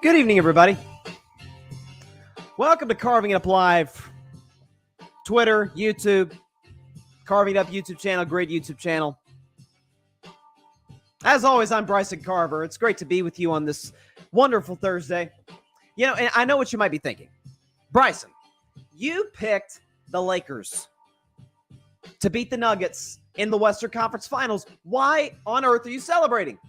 Good evening, everybody. Welcome to Carving It Up Live. Twitter, YouTube, Carving It Up YouTube channel, great YouTube channel. As always, I'm Bryson Carver. It's great to be with you on this wonderful Thursday. You know, and I know what you might be thinking. Bryson, you picked the Lakers to beat the Nuggets in the Western Conference Finals. Why on earth are you celebrating?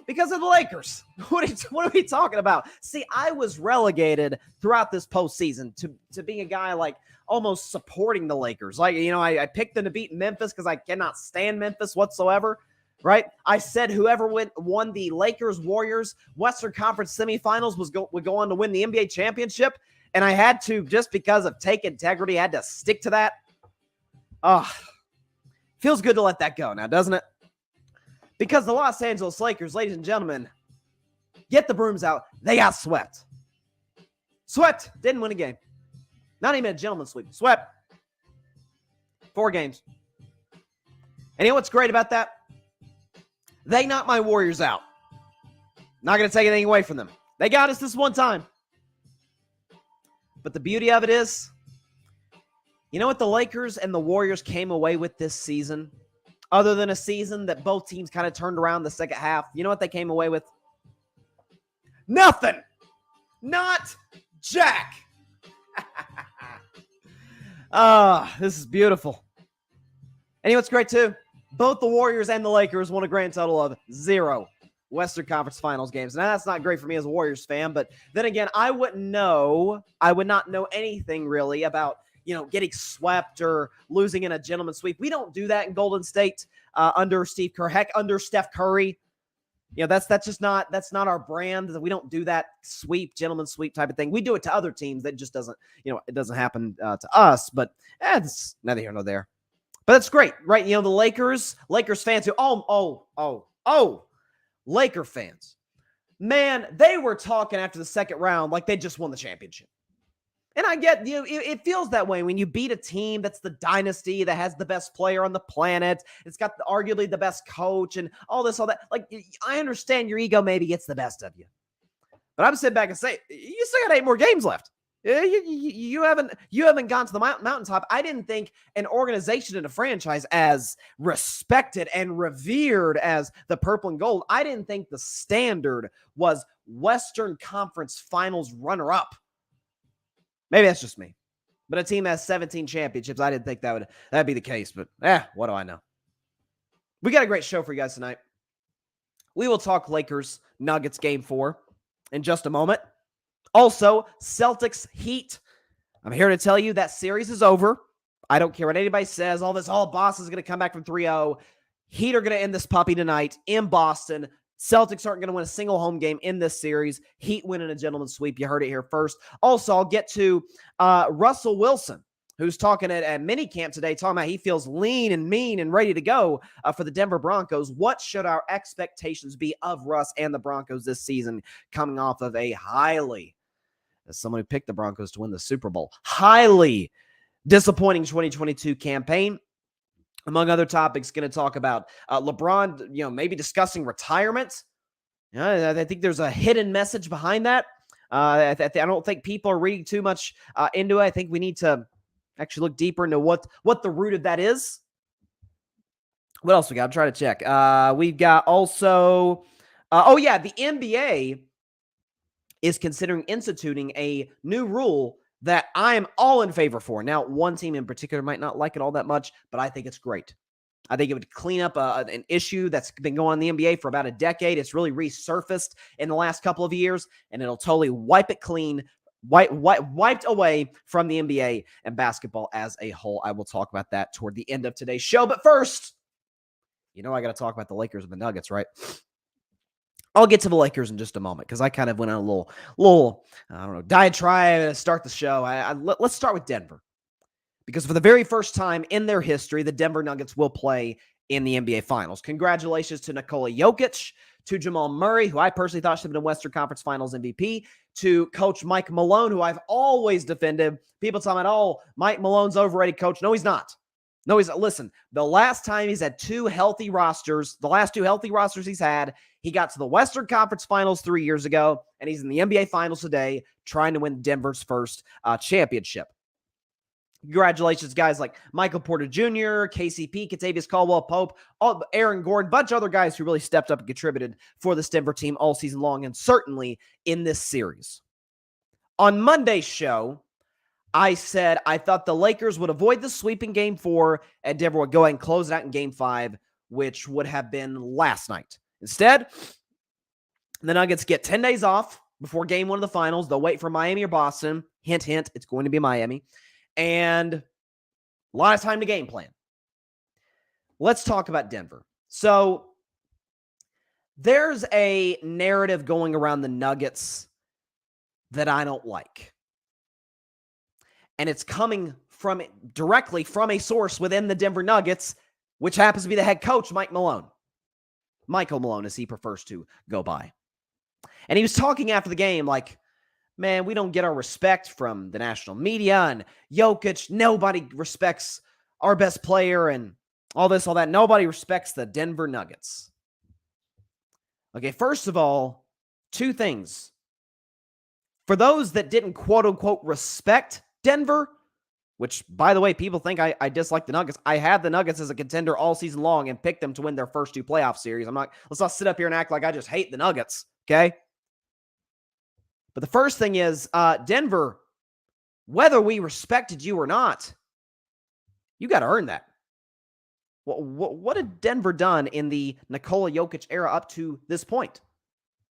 Because of the Lakers. What are we talking about? See, I was relegated throughout this postseason to being a guy like almost supporting the Lakers. Like, you know, I picked them to beat Memphis because I cannot stand Memphis whatsoever, right? I said whoever won the Lakers-Warriors Western Conference semifinals would go on to win the NBA championship, and I had to, just because of take integrity, I had to stick to that. Feels good to let that go now, doesn't it? Because the Los Angeles Lakers, ladies and gentlemen, get the brooms out. They got swept. Swept. Didn't win a game. Not even a gentleman's sweep. Swept. 4 games. And you know what's great about that? They knocked my Warriors out. Not going to take anything away from them. They got us this one time. But the beauty of it is, you know what the Lakers and the Warriors came away with this season? Other than a season that both teams kind of turned around the second half, you know what they came away with? Nothing. Not jack. This is beautiful. And you know what's great too? Both the Warriors and the Lakers won a grand total of 0 Western Conference Finals games. Now, that's not great for me as a Warriors fan, but then again, I would not know anything really about, you know, getting swept or losing in a gentleman's sweep. We don't do that in Golden State under Steve Kerr. Heck, under Steph Curry. You know, that's not our brand. We don't do that sweep, gentleman's sweep type of thing. We do it to other teams. That just doesn't, you know, it doesn't happen to us. But it's neither here nor there. But it's great, right? You know, the Lakers fans who, Laker fans. Man, they were talking after the second round like they just won the championship. And I get, you know, it feels that way when you beat a team that's the dynasty, that has the best player on the planet. It's got arguably the best coach and all that. Like, I understand your ego maybe gets the best of you. But I'm sitting back and say, you still got 8 more games left. You haven't gone to the mountaintop. I didn't think an organization and a franchise as respected and revered as the purple and gold, I didn't think the standard was Western Conference Finals runner-up. Maybe that's just me. But a team has 17 championships. I didn't think that'd be the case. But what do I know? We got a great show for you guys tonight. We will talk Lakers Nuggets game 4 in just a moment. Also, Celtics Heat. I'm here to tell you that series is over. I don't care what anybody says. Boston's going to come back from 3-0. Heat are going to end this puppy tonight in Boston. Celtics aren't going to win a single home game in this series. Heat winning a gentleman's sweep. You heard it here first. Also, I'll get to Russell Wilson, who's talking at minicamp today, talking about he feels lean and mean and ready to go for the Denver Broncos. What should our expectations be of Russ and the Broncos this season, coming off of a as someone who picked the Broncos to win the Super Bowl, highly disappointing 2022 campaign? Among other topics, going to talk about LeBron, you know, maybe discussing retirement. I think there's a hidden message behind that. I don't think people are reading too much into it. I think we need to actually look deeper into what the root of that is. What else we got? I'm trying to check. We've got also, the NBA is considering instituting a new rule that I am all in favor for. Now, one team in particular might not like it all that much, but I think it's great. I think it would clean up an issue that's been going on in the NBA for about a decade. It's really resurfaced in the last couple of years, and it'll totally wipe it clean, wiped away from the NBA and basketball as a whole. I will talk about that toward the end of today's show. But first, you know I got to talk about the Lakers and the Nuggets, right? I'll get to the Lakers in just a moment because I kind of went on a little I don't know, diatribe to start the show. Let's start with Denver. Because for the very first time in their history, the Denver Nuggets will play in the NBA Finals. Congratulations to Nikola Jokic, to Jamal Murray, who I personally thought should have been Western Conference Finals MVP, to Coach Mike Malone, who I've always defended. People talking about, Mike Malone's overrated coach. No, he's not. No, listen, the last time he's had two healthy rosters, the last two healthy rosters he's had, he got to the Western Conference Finals 3 years ago, and he's in the NBA Finals today trying to win Denver's first championship. Congratulations, guys like Michael Porter Jr., KCP, Kentavious Caldwell-Pope, Aaron Gordon, bunch of other guys who really stepped up and contributed for this Denver team all season long, and certainly in this series. On Monday's show, I said I thought the Lakers would avoid the sweep in Game 4, and Denver would go ahead and close it out in Game 5, which would have been last night. Instead, the Nuggets get 10 days off before Game 1 of the Finals. They'll wait for Miami or Boston. Hint, hint, it's going to be Miami. And a lot of time to game plan. Let's talk about Denver. So there's a narrative going around the Nuggets that I don't like. And it's coming directly from a source within the Denver Nuggets, which happens to be the head coach, Mike Malone. Michael Malone, as he prefers to go by. And he was talking after the game like, man, we don't get our respect from the national media and Jokic. Nobody respects our best player and all this, all that. Nobody respects the Denver Nuggets. Okay, first of all, two things. For those that didn't quote-unquote respect Denver, which, by the way, people think I dislike the Nuggets. I had the Nuggets as a contender all season long and picked them to win their first two playoff series. Let's not sit up here and act like I just hate the Nuggets, okay? But the first thing is, Denver, whether we respected you or not, you got to earn that. What had Denver done in the Nikola Jokic era up to this point?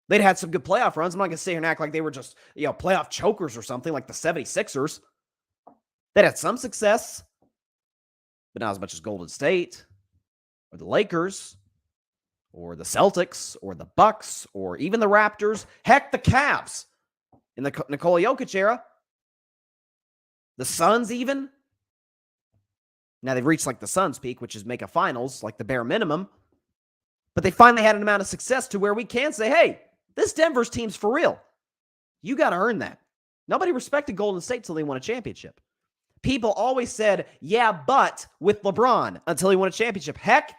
They'd had some good playoff runs. I'm not going to sit here and act like they were just, playoff chokers or something like the 76ers. They'd had some success, but not as much as Golden State or the Lakers or the Celtics or the Bucks or even the Raptors. Heck, the Cavs in the Nikola Jokic era. The Suns even. Now they've reached like the Suns' peak, which is make a finals, like the bare minimum. But they finally had an amount of success to where we can say, hey, this Denver's team's for real. You got to earn that. Nobody respected Golden State until they won a championship. People always said, yeah, but with LeBron until he won a championship. Heck,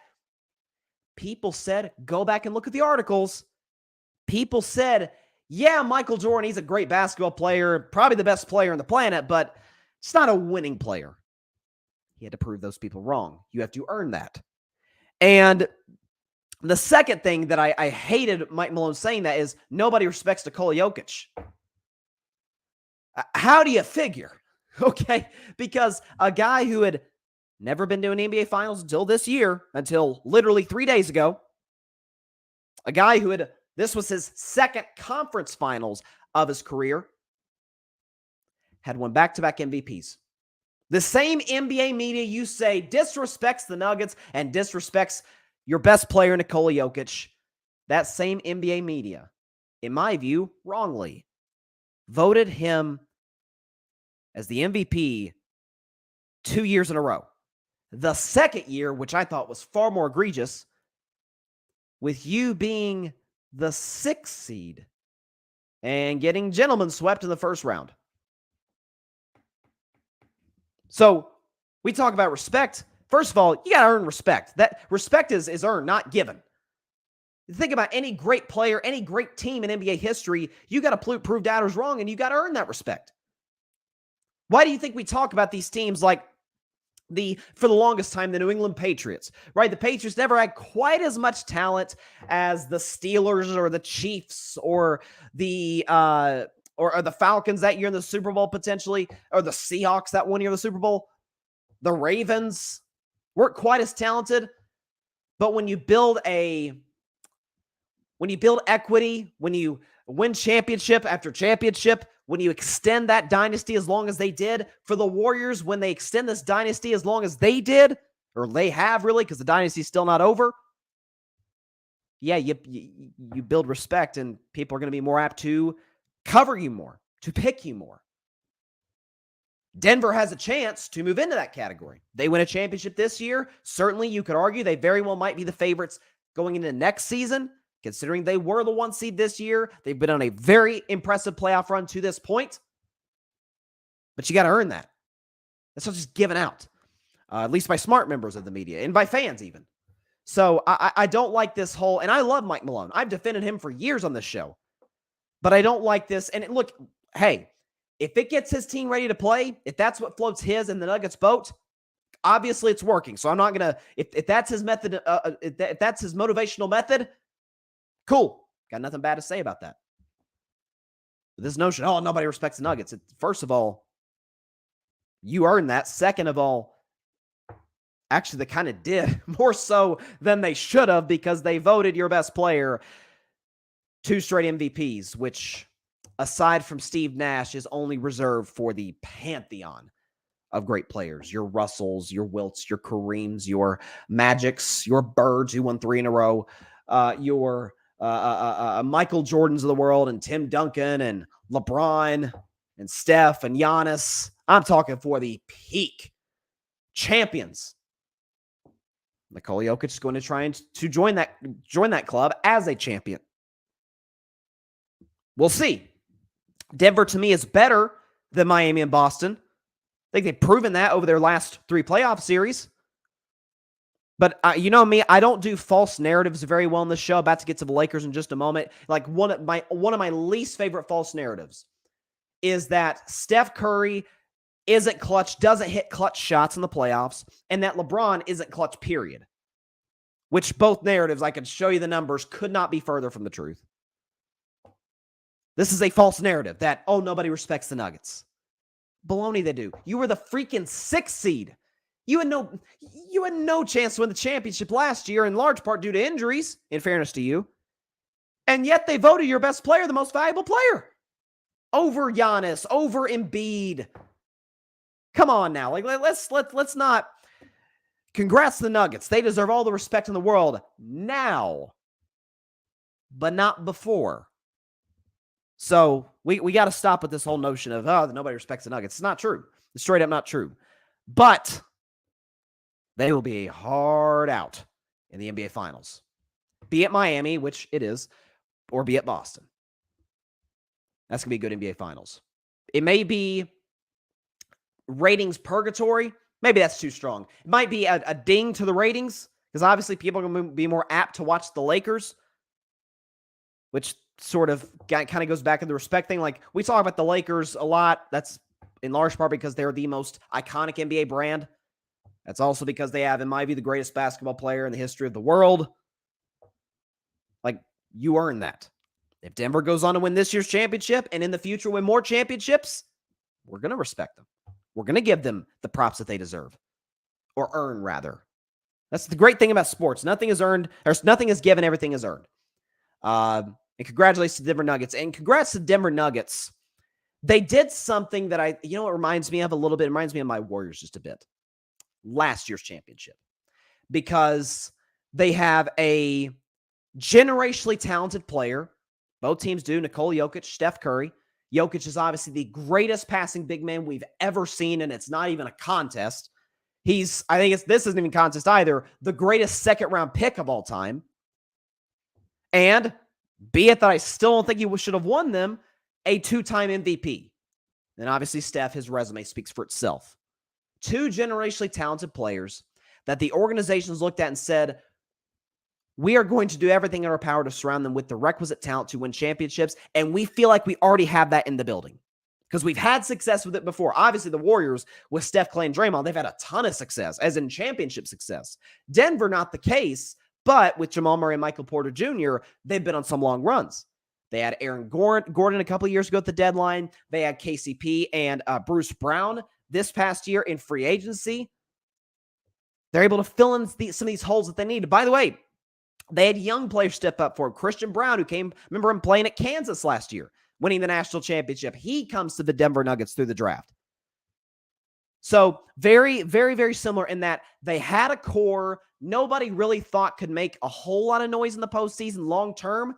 people said, go back and look at the articles. People said, yeah, Michael Jordan, he's a great basketball player, probably the best player on the planet, but it's not a winning player. He had to prove those people wrong. You have to earn that. And the second thing that I hated Mike Malone saying that is nobody respects Nikola Jokic. How do you figure? Okay, because a guy who had never been to an NBA Finals until this year, until literally 3 days ago, a guy who this was his second conference finals of his career, had won back-to-back MVPs. The same NBA media you say disrespects the Nuggets and disrespects your best player, Nikola Jokic, that same NBA media, in my view, wrongly, voted him as the MVP 2 years in a row. The second year, which I thought was far more egregious, with you being the 6th seed and getting gentlemen swept in the first round. So we talk about respect. First of all, you got to earn respect. That respect is earned, not given. Think about any great player, any great team in NBA history, you got to prove doubters wrong, and you got to earn that respect. Why do you think we talk about these teams like for the longest time, the New England Patriots, right? The Patriots never had quite as much talent as the Steelers or the Chiefs or the Falcons that year in the Super Bowl potentially, or the Seahawks that one year in the Super Bowl. The Ravens weren't quite as talented, but when you build equity, when you win championship after championship, when you extend that dynasty as long as they did, for the Warriors, when they extend this dynasty as long as they did, or they have really, because the dynasty's still not over, yeah, you build respect, and people are going to be more apt to cover you more, to pick you more. Denver has a chance to move into that category. They win a championship this year. Certainly, you could argue they very well might be the favorites going into next season, considering they were the 1 seed this year. They've been on a very impressive playoff run to this point. But you got to earn that. That's not just given out. at least by smart members of the media and by fans even. So I don't like this whole, and I love Mike Malone. I've defended him for years on this show, but I don't like this. And look, hey, if it gets his team ready to play, if that's what floats his and the Nuggets boat, obviously it's working. So I'm not going to, if that's his method, if that's his motivational method, cool. Got nothing bad to say about that. But this notion, oh, nobody respects the Nuggets. First of all, you earned that. Second of all, actually, they kind of did more so than they should have because they voted your best player 2 straight MVPs, which, aside from Steve Nash, is only reserved for the pantheon of great players. Your Russells, your Wilts, your Kareems, your Magics, your Birds, who won 3 in a row, your Michael Jordans of the world, and Tim Duncan, and LeBron, and Steph, and Giannis. I'm talking for the peak champions. Nikola Jokic is going to try and to join that club as a champion. We'll see. Denver, to me, is better than Miami and Boston. I think they've proven that over their last 3 playoff series. But you know me, I don't do false narratives very well in this show. About to get to the Lakers in just a moment. Like one of my least favorite false narratives is that Steph Curry isn't clutch, doesn't hit clutch shots in the playoffs, and that LeBron isn't clutch, period. Which both narratives, I could show you the numbers, could not be further from the truth. This is a false narrative that, oh, nobody respects the Nuggets. Baloney, they do. You were the freaking 6th seed. You had no chance to win the championship last year, in large part due to injuries, in fairness to you. And yet they voted your best player the most valuable player. Over Giannis, over Embiid. Come on now. Like, let's not. Congrats to the Nuggets. They deserve all the respect in the world now, but not before. So we got to stop with this whole notion of, oh, nobody respects the Nuggets. It's not true. It's straight up not true. But they will be a hard out in the NBA Finals. Be it Miami, which it is, or be it Boston. That's going to be a good NBA Finals. It may be ratings purgatory. Maybe that's too strong. It might be a ding to the ratings, because obviously people are going to be more apt to watch the Lakers, which sort of kind of goes back to the respect thing. Like, we talk about the Lakers a lot. That's in large part because they're the most iconic NBA brand. That's also because they have, in my view, the greatest basketball player in the history of the world. Like, you earn that. If Denver goes on to win this year's championship and in the future win more championships, we're going to respect them. We're going to give them the props that they deserve, or earn, rather. That's the great thing about sports. Nothing is earned. Nothing is given. Everything is earned. And congratulations to Denver Nuggets. And congrats to Denver Nuggets. They did something that it reminds me of a little bit. It reminds me of my Warriors just a bit. Last year's championship. Because they have a generationally talented player. Both teams do. Nikola Jokic, Steph Curry. Jokic is obviously the greatest passing big man we've ever seen, and it's not even a contest. This isn't even a contest either, the greatest second-round pick of all time. And, be it that I still don't think he should have won them, a 2-time MVP. And obviously, Steph, his resume speaks for itself. 2 generationally talented players that the organizations looked at and said, we are going to do everything in our power to surround them with the requisite talent to win championships, and we feel like we already have that in the building because we've had success with it before. Obviously, the Warriors with Steph, Clay, and Draymond, they've had a ton of success, as in championship success. Denver, not the case, but with Jamal Murray and Michael Porter Jr., they've been on some long runs. They had Aaron Gordon a couple of years ago at the deadline. They had KCP and Bruce Brown this past year in free agency. They're able to fill in some of these holes that they need. By the way, they had young players step up for him. Christian Brown, remember him playing at Kansas last year, winning the national championship. He comes to the Denver Nuggets through the draft. So very, very, very similar in that they had a core nobody really thought could make a whole lot of noise in the postseason long term,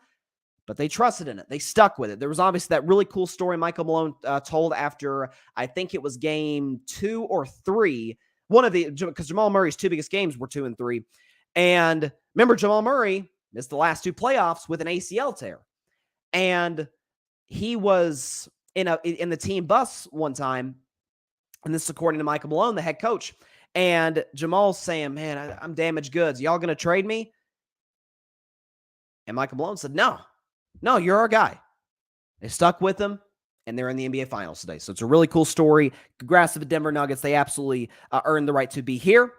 but they trusted in it. They stuck with it. There was obviously that really cool story Michael Malone told after, I think it was game 2 or 3, because Jamal Murray's 2 biggest games were 2 and 3. And remember, Jamal Murray missed the last 2 playoffs with an ACL tear. And he was in the team bus one time, and this is according to Michael Malone, the head coach. And Jamal's saying, man, I'm damaged goods. Y'all going to trade me? And Michael Malone said, no, you're our guy. They stuck with him, and they're in the NBA Finals today. So it's a really cool story. Congrats to the Denver Nuggets. They absolutely earned the right to be here.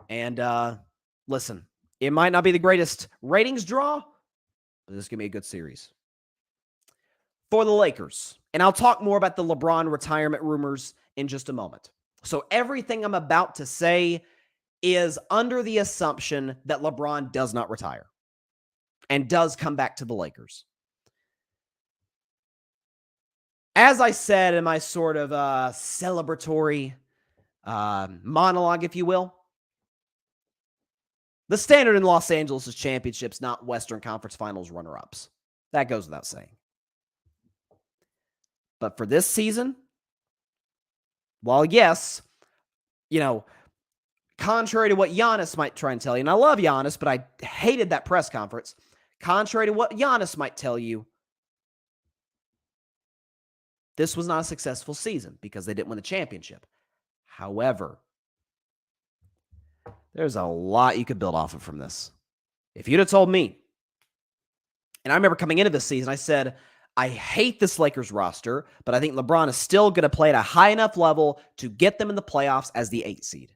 And listen, it might not be the greatest ratings draw, but this is going to be a good series. For the Lakers, and I'll talk more about the LeBron retirement rumors in just a moment. So everything I'm about to say is under the assumption that LeBron does not retire and does come back to the Lakers. As I said in my sort of celebratory monologue, if you will, the standard in Los Angeles is championships, not Western Conference Finals runner-ups. That goes without saying. But for this season, while yes, contrary to what Giannis might try and tell you, and I love Giannis, but I hated that press conference. Contrary to what Giannis might tell you, this was not a successful season because they didn't win the championship. However, there's a lot you could build off of from this. If you'd have told me, and I remember coming into this season, I said, I hate this Lakers roster, but I think LeBron is still going to play at a high enough level to get them in the playoffs as the 8th seed.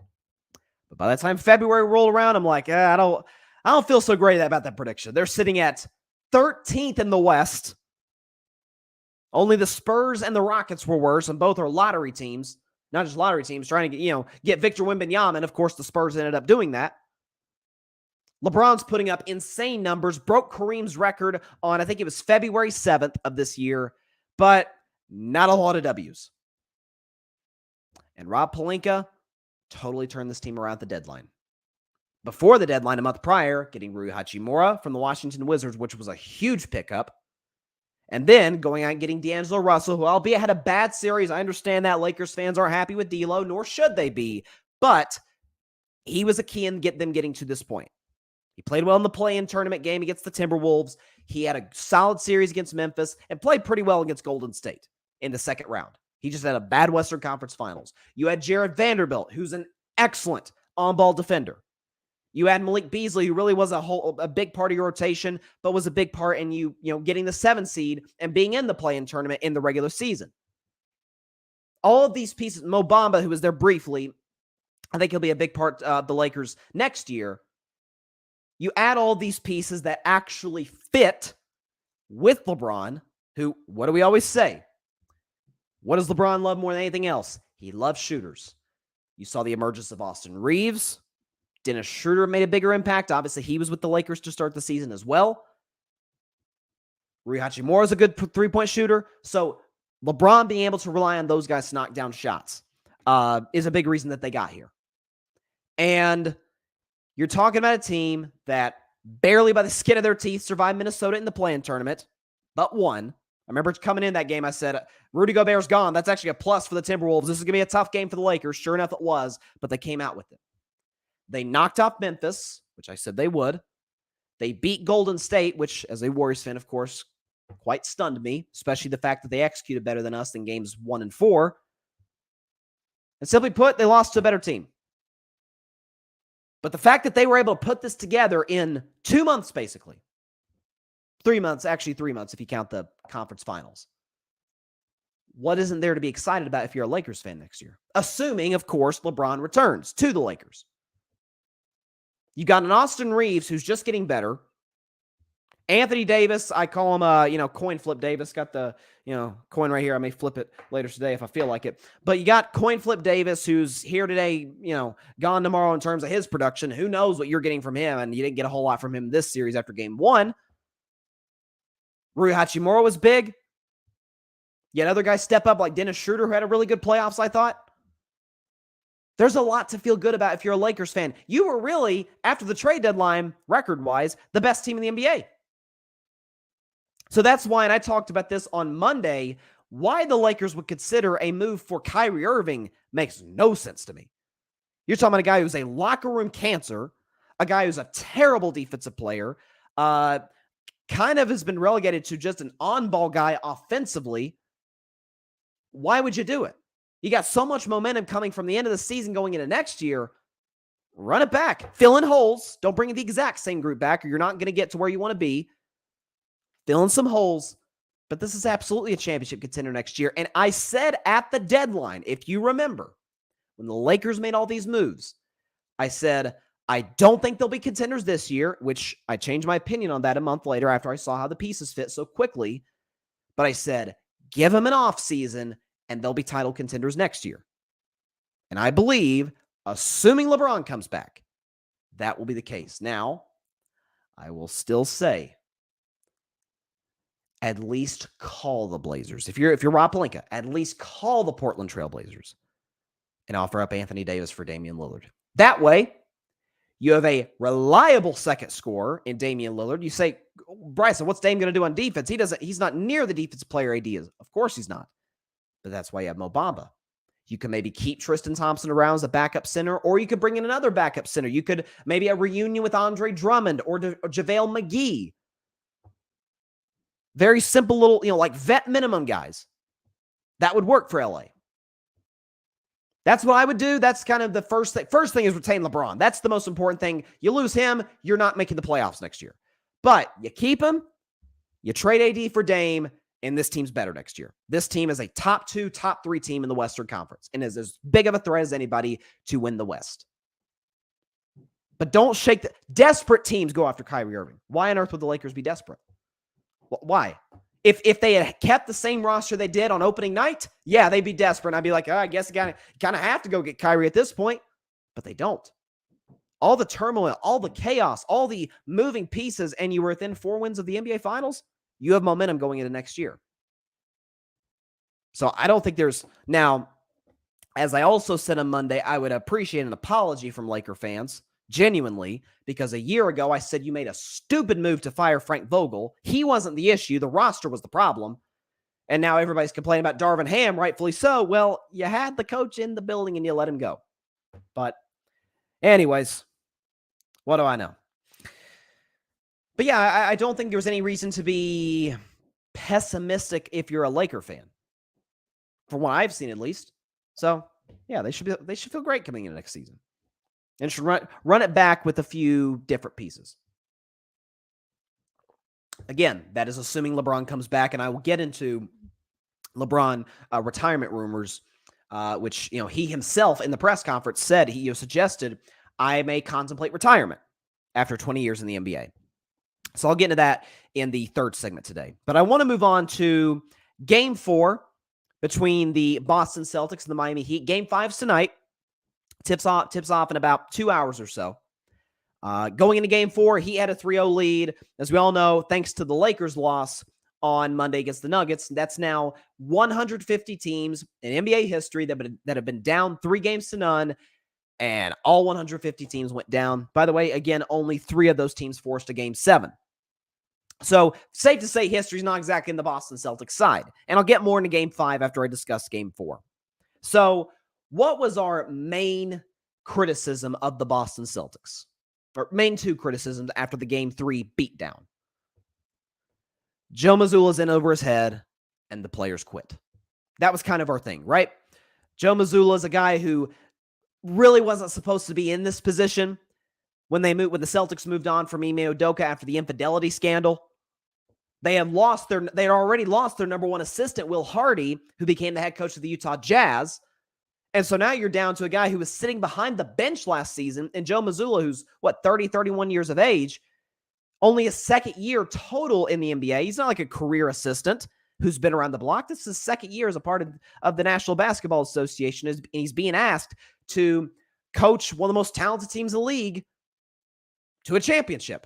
But by the time February rolled around, I'm like, I don't feel so great about that prediction. They're sitting at 13th in the West. Only the Spurs and the Rockets were worse, and both are lottery teams. Not just lottery teams, trying to get Victor Wembanyama, and of course the Spurs ended up doing that. LeBron's putting up insane numbers, broke Kareem's record on, I think it was February 7th of this year, but not a lot of W's. And Rob Pelinka totally turned this team around at the deadline. Before the deadline, a month prior, getting Rui Hachimura from the Washington Wizards, which was a huge pickup. And then going out and getting D'Angelo Russell, who albeit had a bad series. I understand that Lakers fans aren't happy with D'Lo, nor should they be. But he was a key in them getting to this point. He played well in the play-in tournament game against the Timberwolves. He had a solid series against Memphis and played pretty well against Golden State in the second round. He just had a bad Western Conference Finals. You had Jared Vanderbilt, who's an excellent on-ball defender. You had Malik Beasley, who really was a big part of your rotation, but was a big part in you getting the 7 seed and being in the play-in tournament in the regular season. All of these pieces, Mo Bamba, who was there briefly, I think he'll be a big part of the Lakers next year. You add all these pieces that actually fit with LeBron, who, what do we always say? What does LeBron love more than anything else? He loves shooters. You saw the emergence of Austin Reeves. Dennis Schroeder made a bigger impact. Obviously, he was with the Lakers to start the season as well. Rui Hachimura is a good three-point shooter. So LeBron being able to rely on those guys to knock down shots is a big reason that they got here. And you're talking about a team that barely by the skin of their teeth survived Minnesota in the play-in tournament, but won. I remember coming in that game, I said, Rudy Gobert's gone. That's actually a plus for the Timberwolves. This is going to be a tough game for the Lakers. Sure enough, it was, but they came out with it. They knocked off Memphis, which I said they would. They beat Golden State, which, as a Warriors fan, of course, quite stunned me, especially the fact that they executed better than us in games 1 and 4. And simply put, they lost to a better team. But the fact that they were able to put this together in 2 months, basically. 3 months, actually 3 months if you count the conference finals. What isn't there to be excited about if you're a Lakers fan next year? Assuming, of course, LeBron returns to the Lakers. You got an Austin Reeves who's just getting better. Anthony Davis, I call him, coin flip Davis. Got the, coin right here. I may flip it later today if I feel like it. But you got coin flip Davis who's here today, gone tomorrow in terms of his production. Who knows what you're getting from him? And you didn't get a whole lot from him this series after game 1. Rui Hachimura was big. Yet other guys step up like Dennis Schroeder, who had a really good playoffs, I thought. There's a lot to feel good about if you're a Lakers fan. You were really, after the trade deadline, record-wise, the best team in the NBA. So that's why, and I talked about this on Monday, why the Lakers would consider a move for Kyrie Irving makes no sense to me. You're talking about a guy who's a locker room cancer, a guy who's a terrible defensive player, kind of has been relegated to just an on-ball guy offensively. Why would you do it? You got so much momentum coming from the end of the season going into next year. Run it back. Fill in holes. Don't bring the exact same group back or you're not going to get to where you want to be. Fill in some holes. But this is absolutely a championship contender next year. And I said at the deadline, if you remember, when the Lakers made all these moves, I said, I don't think they'll be contenders this year, which I changed my opinion on that a month later after I saw how the pieces fit so quickly. But I said, give them an offseason and they'll be title contenders next year. And I believe, assuming LeBron comes back, that will be the case. Now, I will still say, at least call the Blazers. If you're Rob Pelinka, at least call the Portland Trail Blazers and offer up Anthony Davis for Damian Lillard. That way, you have a reliable second scorer in Damian Lillard. You say, Bryson, what's Dame going to do on defense? He's not near the defensive player AD is. Of course he's not. But that's why you have Mo Bamba. You can maybe keep Tristan Thompson around as a backup center, or you could bring in another backup center. You could maybe a reunion with Andre Drummond or JaVale McGee. Very simple little, like vet minimum guys. That would work for LA. That's what I would do. That's kind of the first thing. First thing is retain LeBron. That's the most important thing. You lose him, you're not making the playoffs next year. But you keep him, you trade AD for Dame, and this team's better next year. This team is a top 2, top 3 team in the Western Conference and is as big of a threat as anybody to win the West. But don't shake the desperate teams go after Kyrie Irving. Why on earth would the Lakers be desperate? Why? If they had kept the same roster they did on opening night, yeah, they'd be desperate. And I'd be like, I guess you kind of have to go get Kyrie at this point. But they don't. All the turmoil, all the chaos, all the moving pieces, and you were within 4 wins of the NBA Finals, you have momentum going into next year. So I don't think there's... Now, as I also said on Monday, I would appreciate an apology from Laker fans, genuinely, because a year ago I said you made a stupid move to fire Frank Vogel. He wasn't the issue. The roster was the problem. And now everybody's complaining about Darvin Ham, rightfully so. Well, you had the coach in the building and you let him go. But anyways, what do I know? But yeah, I don't think there's any reason to be pessimistic if you're a Laker fan, from what I've seen at least. So yeah, they should feel great coming into next season. And should run it back with a few different pieces. Again, that is assuming LeBron comes back, and I will get into LeBron retirement rumors, which he himself in the press conference said he suggested I may contemplate retirement after 20 years in the NBA. So I'll get into that in the third segment today. But I want to move on to Game 4 between the Boston Celtics and the Miami Heat. Game 5's tonight. Tips off in about 2 hours or so. Going into Game 4, he had a 3-0 lead. As we all know, thanks to the Lakers' loss on Monday against the Nuggets, that's now 150 teams in NBA history that have been down 3 games to none, and all 150 teams went down. By the way, again, only 3 of those teams forced a Game 7. So, safe to say history's not exactly in the Boston Celtics side. And I'll get more into Game 5 after I discuss Game 4. So, what was our main criticism of the Boston Celtics? Or main 2 criticisms after the Game 3 beatdown? Joe Mazzulla's in over his head, and the players quit. That was kind of our thing, right? Joe Mazzulla is a guy who really wasn't supposed to be in this position when the Celtics moved on from Ime Udoka after the infidelity scandal. They had already lost their number 1 assistant, Will Hardy, who became the head coach of the Utah Jazz. And so now you're down to a guy who was sitting behind the bench last season, and Joe Mazzulla, who's 30, 31 years of age, only a second year total in the NBA. He's not like a career assistant who's been around the block. This is his second year as a part of the National Basketball Association. And he's being asked to coach one of the most talented teams in the league to a championship.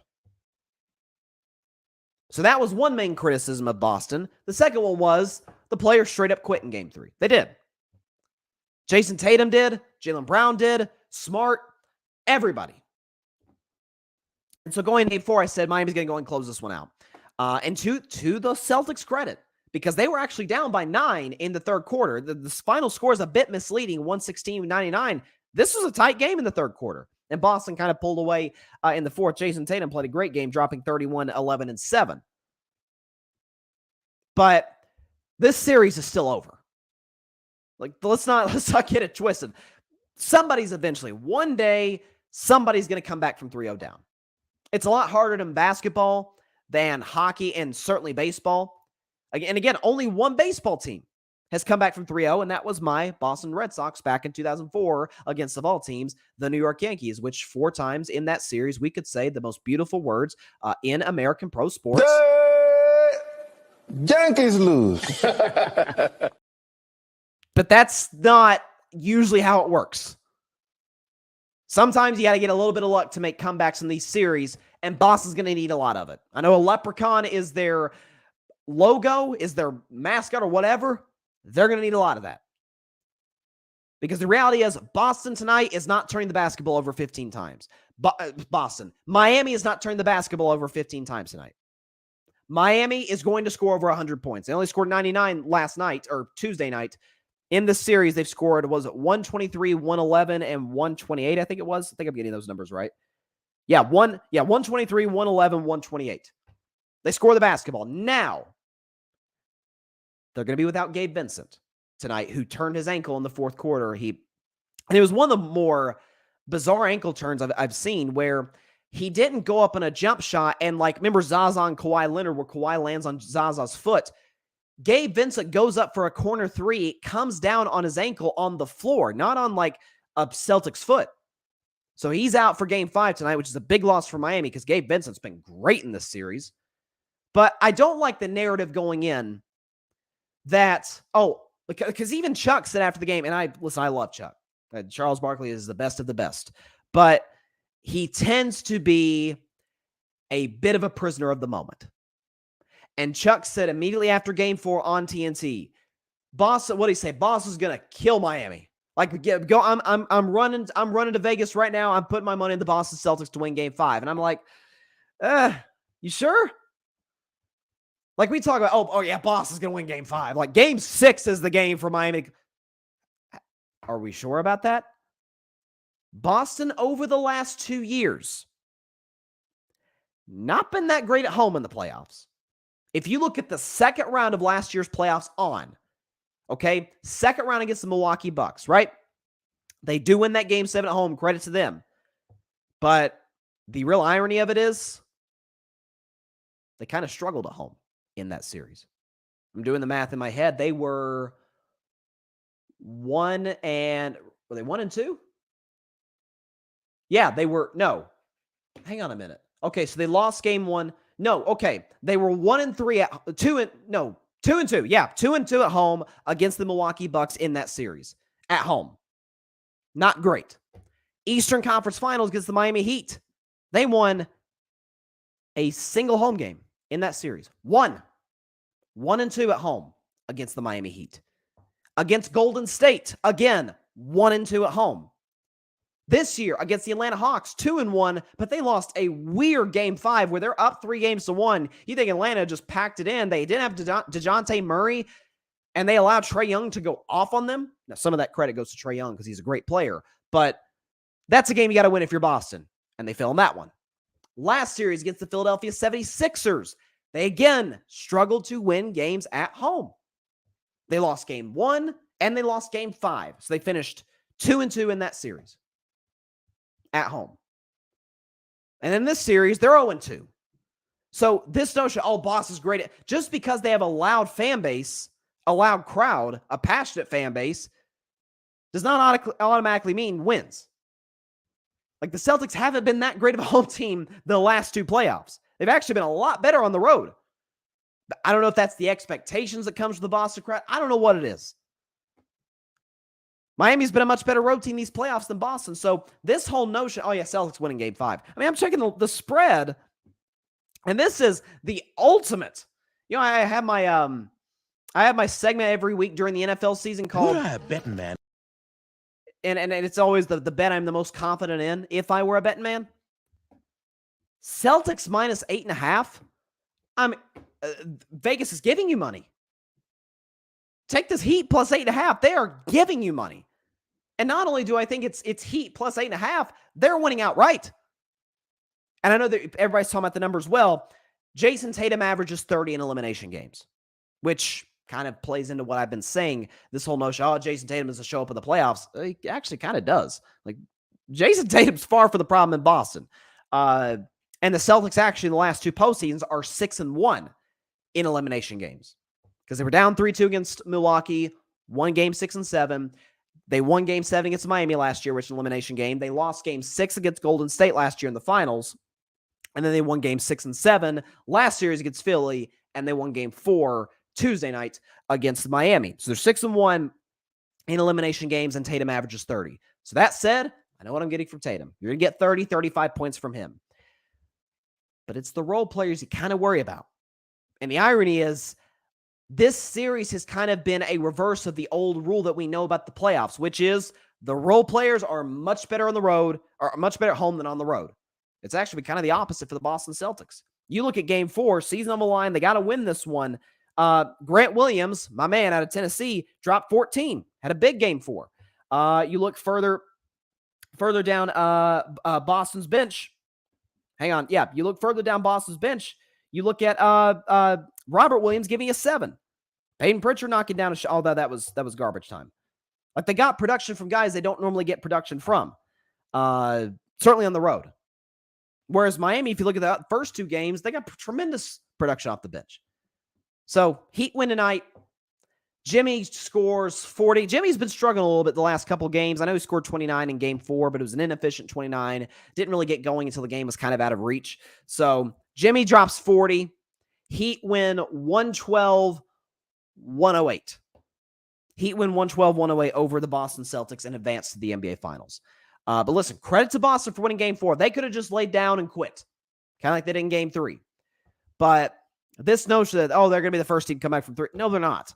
So that was one main criticism of Boston. The second one was the players straight up quit in Game 3. They did. Jason Tatum did. Jaylen Brown did. Smart. Everybody. And so going to Game 4, I said Miami's going to go and close this one out. And to the Celtics' credit, because they were actually down by 9 in the third quarter. The final score is a bit misleading, 116-99. This was a tight game in the third quarter. And Boston kind of pulled away in the fourth. Jason Tatum played a great game, dropping 31, 11, and 7. But this series is still over. Like, let's not get it twisted. Somebody's eventually, one day, somebody's going to come back from 3-0 down. It's a lot harder in basketball than hockey and certainly baseball. And again, only one baseball team has come back from 3-0, and that was my Boston Red Sox back in 2004 against, of all teams, the New York Yankees, which 4 times in that series we could say the most beautiful words in American pro sports. Yankees lose. But that's not usually how it works. Sometimes you got to get a little bit of luck to make comebacks in these series, and Boston's going to need a lot of it. I know a leprechaun is their logo, is their mascot or whatever. They're going to need a lot of that. Because the reality is, Boston tonight is not turning the basketball over 15 times. Miami is not turning the basketball over 15 times tonight. Miami is going to score over 100 points. They only scored 99 last night, or Tuesday night. In this series, they've scored, 123, 111, and 128, I think it was. I think I'm getting those numbers right. 123, 111, 128. They score the basketball. Now, they're going to be without Gabe Vincent tonight, who turned his ankle in the fourth quarter. And it was one of the more bizarre ankle turns I've seen, where he didn't go up on a jump shot and, remember Zaza and Kawhi Leonard, where Kawhi lands on Zaza's foot. Gabe Vincent goes up for a corner 3, comes down on his ankle on the floor, not on a Celtics foot. So he's out for game 5 tonight, which is a big loss for Miami because Gabe Vincent's been great in this series. But I don't like the narrative going in that, because even Chuck said after the game, and I love Chuck. Charles Barkley is the best of the best. But he tends to be a bit of a prisoner of the moment. And Chuck said immediately after game 4 on TNT, Boston, what did he say? Boston's going to kill Miami. Go. I'm running to Vegas right now. I'm putting my money in the Boston Celtics to win game 5. And I'm like, you sure? We talk about, Boston's going to win game 5. Game 6 is the game for Miami. Are we sure about that? Boston over the last 2 years, not been that great at home in the playoffs. If you look at the second round of last year's playoffs second round against the Milwaukee Bucks, right? They do win that game 7 at home, credit to them. But the real irony of it is they kind of struggled at home in that series. I'm doing the math in my head. They were 1 and 2? Yeah, they were. No. Hang on a minute. Okay, so they lost game 1. No, okay. They were 1-3 at 2 and 2. Yeah, 2-2 at home against the Milwaukee Bucks in that series. At home. Not great. Eastern Conference Finals against the Miami Heat. They won a single home game in that series. 1-2 at home against the Miami Heat. Against Golden State, again, 1-2 at home. This year, against the Atlanta Hawks, 2-1, but they lost a weird game 5 where they're up 3-1. You think Atlanta just packed it in. They didn't have DeJounte Murray, and they allowed Trae Young to go off on them. Now, some of that credit goes to Trae Young because he's a great player, but that's a game you got to win if you're Boston, and they fell in that one. Last series against the Philadelphia 76ers, they again struggled to win games at home. They lost game 1, and they lost game 5, so they finished 2-2 in that series. At home. And in this series, they're 0-2. So this notion, Boston's great. Just because they have a loud fan base, a loud crowd, a passionate fan base, does not automatically mean wins. The Celtics haven't been that great of a home team the last 2 playoffs. They've actually been a lot better on the road. I don't know if that's the expectations that comes with the Boston crowd. I don't know what it is. Miami's been a much better road team these playoffs than Boston. So this whole notion, Celtics winning game 5. I'm checking the spread, and this is the ultimate. I have my segment every week during the NFL season called Betting Man. And it's always the bet I'm the most confident in if I were a betting man. Celtics minus 8.5. Vegas is giving you money. Take this Heat plus 8.5. They are giving you money. And not only do I think it's Heat plus 8.5, they're winning outright. And I know that everybody's talking about the numbers well. Jason Tatum averages 30 in elimination games, which kind of plays into what I've been saying. This whole notion, oh, Jason Tatum doesn't show up in the playoffs. He actually kind of does. Like, Jason Tatum's far from the problem in Boston. And the Celtics actually in the last two postseasons are 6-1 in elimination games because they were down 3-2 against Milwaukee, won game 6 and 7. They won game 7 against Miami last year, which is an elimination game. They lost game 6 against Golden State last year in the finals. And then they won game 6 and 7 last series against Philly. And they won game 4 Tuesday night against Miami. So they're 6-1 in elimination games, and Tatum averages 30. So that said, I know what I'm getting from Tatum. You're going to get 30, 35 points from him. But it's the role players you kind of worry about. And the irony is, this series has kind of been a reverse of the old rule that we know about the playoffs, which is the role players are much better on the road, or much better at home than on the road. It's actually kind of the opposite for the Boston Celtics. You look at game 4, season on the line, they got to win this one. Grant Williams, my man out of Tennessee, dropped 14, had a big game 4. You look further down Boston's bench. Hang on. Yeah, you look further down Boston's bench. You look at Robert Williams giving a 7. Peyton Pritchard knocking down a shot, although that was garbage time. Like, they got production from guys they don't normally get production from. Certainly on the road. Whereas Miami, if you look at the first 2 games, they got tremendous production off the bench. So, Heat win tonight. Jimmy scores 40. Jimmy's been struggling a little bit the last couple games. I know he scored 29 in game 4, but it was an inefficient 29. Didn't really get going until the game was kind of out of reach. So, Jimmy drops 40. Heat win 112-108. Heat win 112-108 over the Boston Celtics and advance to the NBA Finals. But listen, credit to Boston for winning game 4. They could have just laid down and quit, kind of like they did in game 3. But this notion that, oh, they're going to be the first team to come back from 3. No, they're not.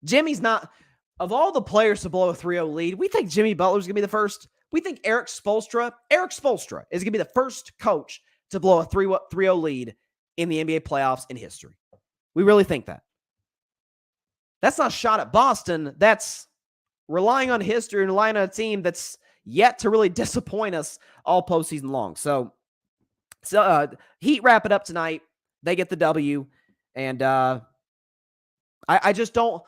Jimmy's not. Of all the players to blow a 3-0 lead, we think Jimmy Butler's going to be the first. We think Eric Spoelstra is going to be the first coach to blow a 3-0 lead in the NBA playoffs in history. We really think that. That's not a shot at Boston. That's relying on history and relying on a team that's yet to really disappoint us all postseason long. So Heat wrap it up tonight. They get the W. And I just don't,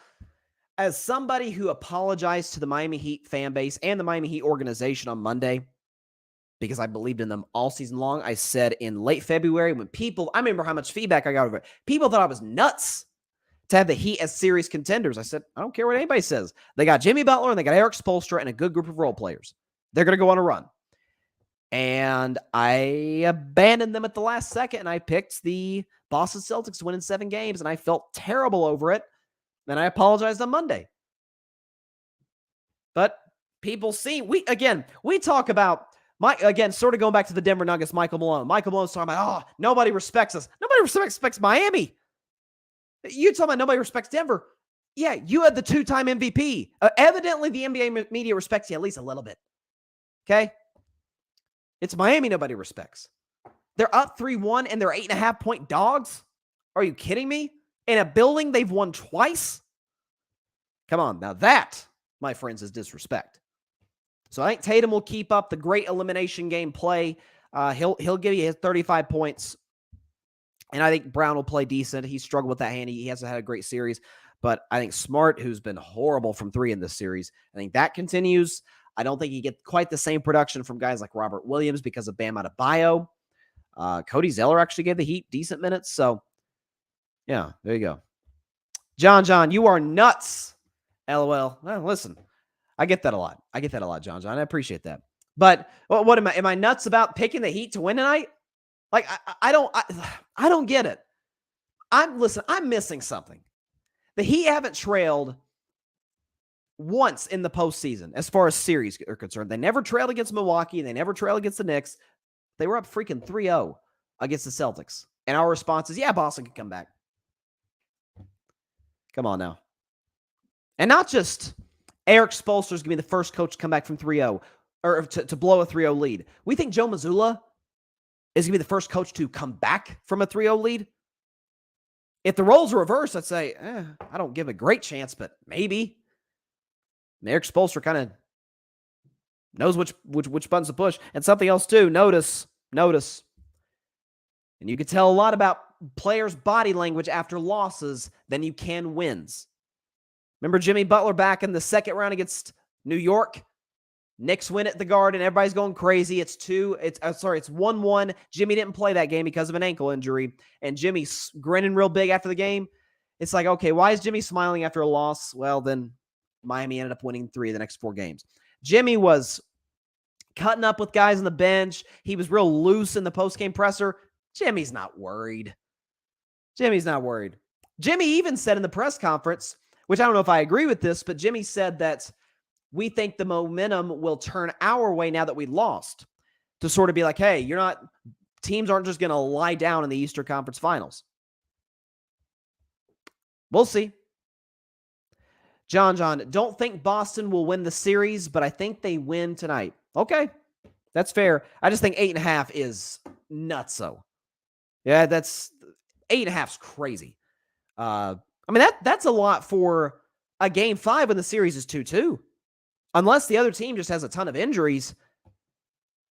as somebody who apologized to the Miami Heat fan base and the Miami Heat organization on Monday, because I believed in them all season long, I said in late February when people, I remember how much feedback I got over it. People thought I was nuts to have the Heat as serious contenders. I said, I don't care what anybody says. They got Jimmy Butler and they got Eric Spoelstra and a good group of role players. They're going to go on a run. And I abandoned them at the last second, and I picked the Boston Celtics to win in 7 games, and I felt terrible over it. And I apologized on Monday. But people see, we talk about, sort of going back to the Denver Nuggets, Michael Malone. Michael Malone's talking about, oh, nobody respects us. Nobody respects Miami. You talking about nobody respects Denver. Yeah, you had the 2-time MVP. Evidently, the NBA media respects you at least a little bit. Okay? It's Miami nobody respects. They're up 3-1 and they're 8.5-point dogs? Are you kidding me? In a building they've won twice? Come on. Now that, my friends, is disrespect. So I think Tatum will keep up the great elimination game play. He'll give you his 35 points. And I think Brown will play decent. He struggled with that hand. He hasn't had a great series. But I think Smart, who's been horrible from 3 in this series, I think that continues. I don't think you get quite the same production from guys like Robert Williams because of Bam Adebayo. Cody Zeller actually gave the Heat decent minutes. So, yeah, there you go. John, you are nuts. LOL. Well, listen, I get that a lot. John. I appreciate that. But what am I nuts about picking the Heat to win tonight? Like, I don't get it. I'm missing something. The Heat haven't trailed once in the postseason as far as series are concerned. They never trailed against Milwaukee. They never trailed against the Knicks. They were up freaking 3-0 against the Celtics. And our response is, yeah, Boston can come back. Come on now. And not just Eric Spoelstra is going to be the first coach to come back from 3-0 or to blow a 3-0 lead. We think Joe Mazzulla is going to be the first coach to come back from a 3-0 lead. If the roles are reversed, I'd say, I don't give a great chance, but maybe. And Eric Spoelstra kind of knows which buttons to push. And something else too, notice. And you can tell a lot about players' body language after losses than you can wins. Remember Jimmy Butler back in the second round against New York? Knicks win at the Garden. Everybody's going crazy. It's 1-1. Jimmy didn't play that game because of an ankle injury, and Jimmy's grinning real big after the game. It's like, okay, why is Jimmy smiling after a loss? Well, then Miami ended up winning 3 of the next 4 games. Jimmy was cutting up with guys on the bench. He was real loose in the post-game presser. Jimmy's not worried. Jimmy's not worried. Jimmy even said in the press conference, which I don't know if I agree with this, but Jimmy said that we think the momentum will turn our way now that we lost, to sort of be like, hey, teams aren't just going to lie down in the Eastern Conference Finals. We'll see. John, don't think Boston will win the series, but I think they win tonight. Okay, that's fair. I just think 8.5 is nutso. Yeah, that's 8.5 is crazy. I mean, that's a lot for a game 5 when the series is 2-2. Unless the other team just has a ton of injuries.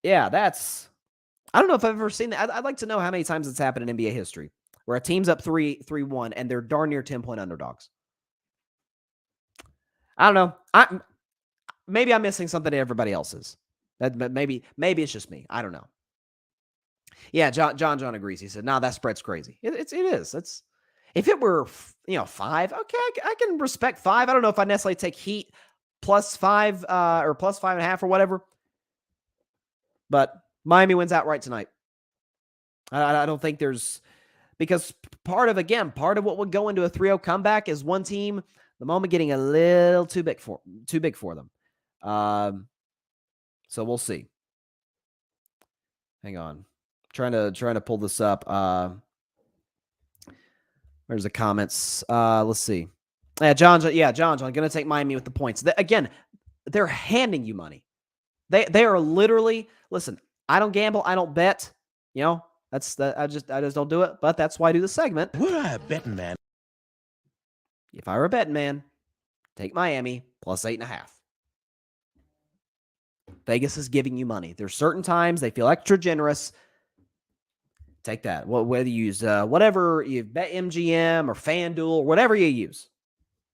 Yeah, I don't know if I've ever seen that. I'd like to know how many times it's happened in NBA history where a team's up 3-1 and they're darn near 10-point underdogs. I don't know. Maybe I'm missing something that everybody else is. Maybe it's just me. I don't know. Yeah, John agrees. He said, "No, that spread's crazy." It is. It's if it were 5, okay, I can respect 5. I don't know if I necessarily take Heat +5 or +5.5 or whatever. But Miami wins outright tonight. I don't think because part of what would go into a 3-0 comeback is one team, the moment getting a little too big for them. So we'll see. Hang on. Trying to pull this up. Where's the comments? Let's see. John, going to take Miami with the points. Again, they're handing you money. They are literally, listen, I don't gamble, I don't bet. I just don't do it, but that's why I do the segment. We're a betting man. If I were a betting man, take Miami +8.5. Vegas is giving you money. There's certain times they feel extra generous. Take that. Whether you use whatever you bet, MGM or FanDuel, or whatever you use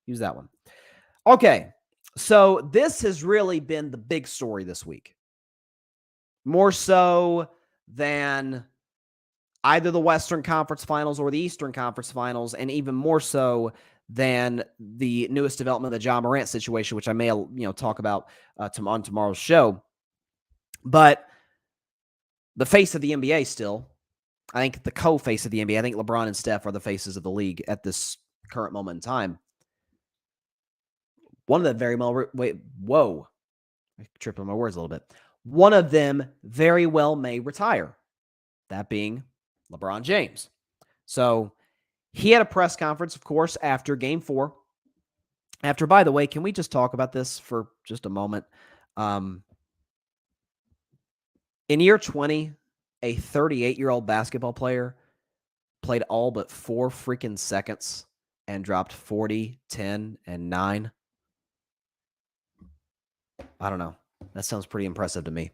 that one. Okay, so this has really been the big story this week, more so than either the Western Conference Finals or the Eastern Conference Finals, and even more so than the newest development of the Ja Morant situation, which I may talk about on tomorrow's show. But the face of the NBA still, I think the co-face of the NBA, I think LeBron and Steph are the faces of the league at this current moment in time. One of them I tripped on my words a little bit. One of them very well may retire. That being LeBron James. So he had a press conference, of course, after Game 4. By the way, can we just talk about this for just a moment? In year 20, a 38-year-old basketball player played all but 4 freaking seconds and dropped 40, 10, and 9. I don't know. That sounds pretty impressive to me.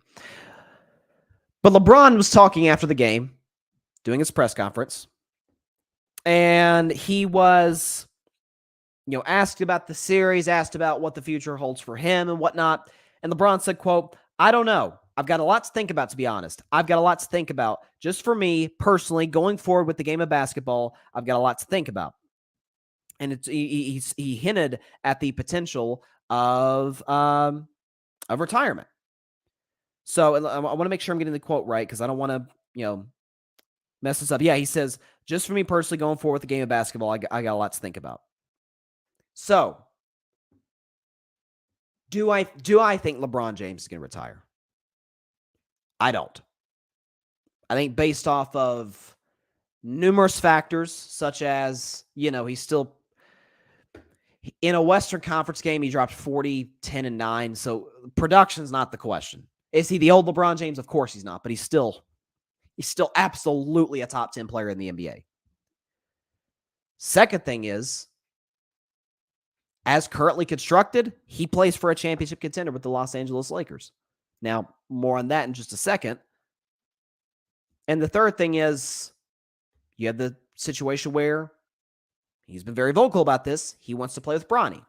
But LeBron was talking after the game, doing his press conference, and he was, asked about the series, asked about what the future holds for him and whatnot. And LeBron said, quote, "I don't know. I've got a lot to think about, to be honest. I've got a lot to think about. Just for me, personally, going forward with the game of basketball, I've got a lot to think about." And he hinted at the potential of retirement. So I want to make sure I'm getting the quote right because I don't want to, mess this up. Yeah, he says, "Just for me personally, going forward with the game of basketball, I got a lot to think about." So, do I think LeBron James is going to retire? I don't. I think based off of numerous factors, such as, he's still in a Western Conference game, he dropped 40, 10, and 9. So production's not the question. Is he the old LeBron James? Of course he's not, but he's still absolutely a top 10 player in the NBA. Second thing is, as currently constructed, he plays for a championship contender with the Los Angeles Lakers. Now, more on that in just a second. And the third thing is, you have the situation where he's been very vocal about this. He wants to play with Bronny.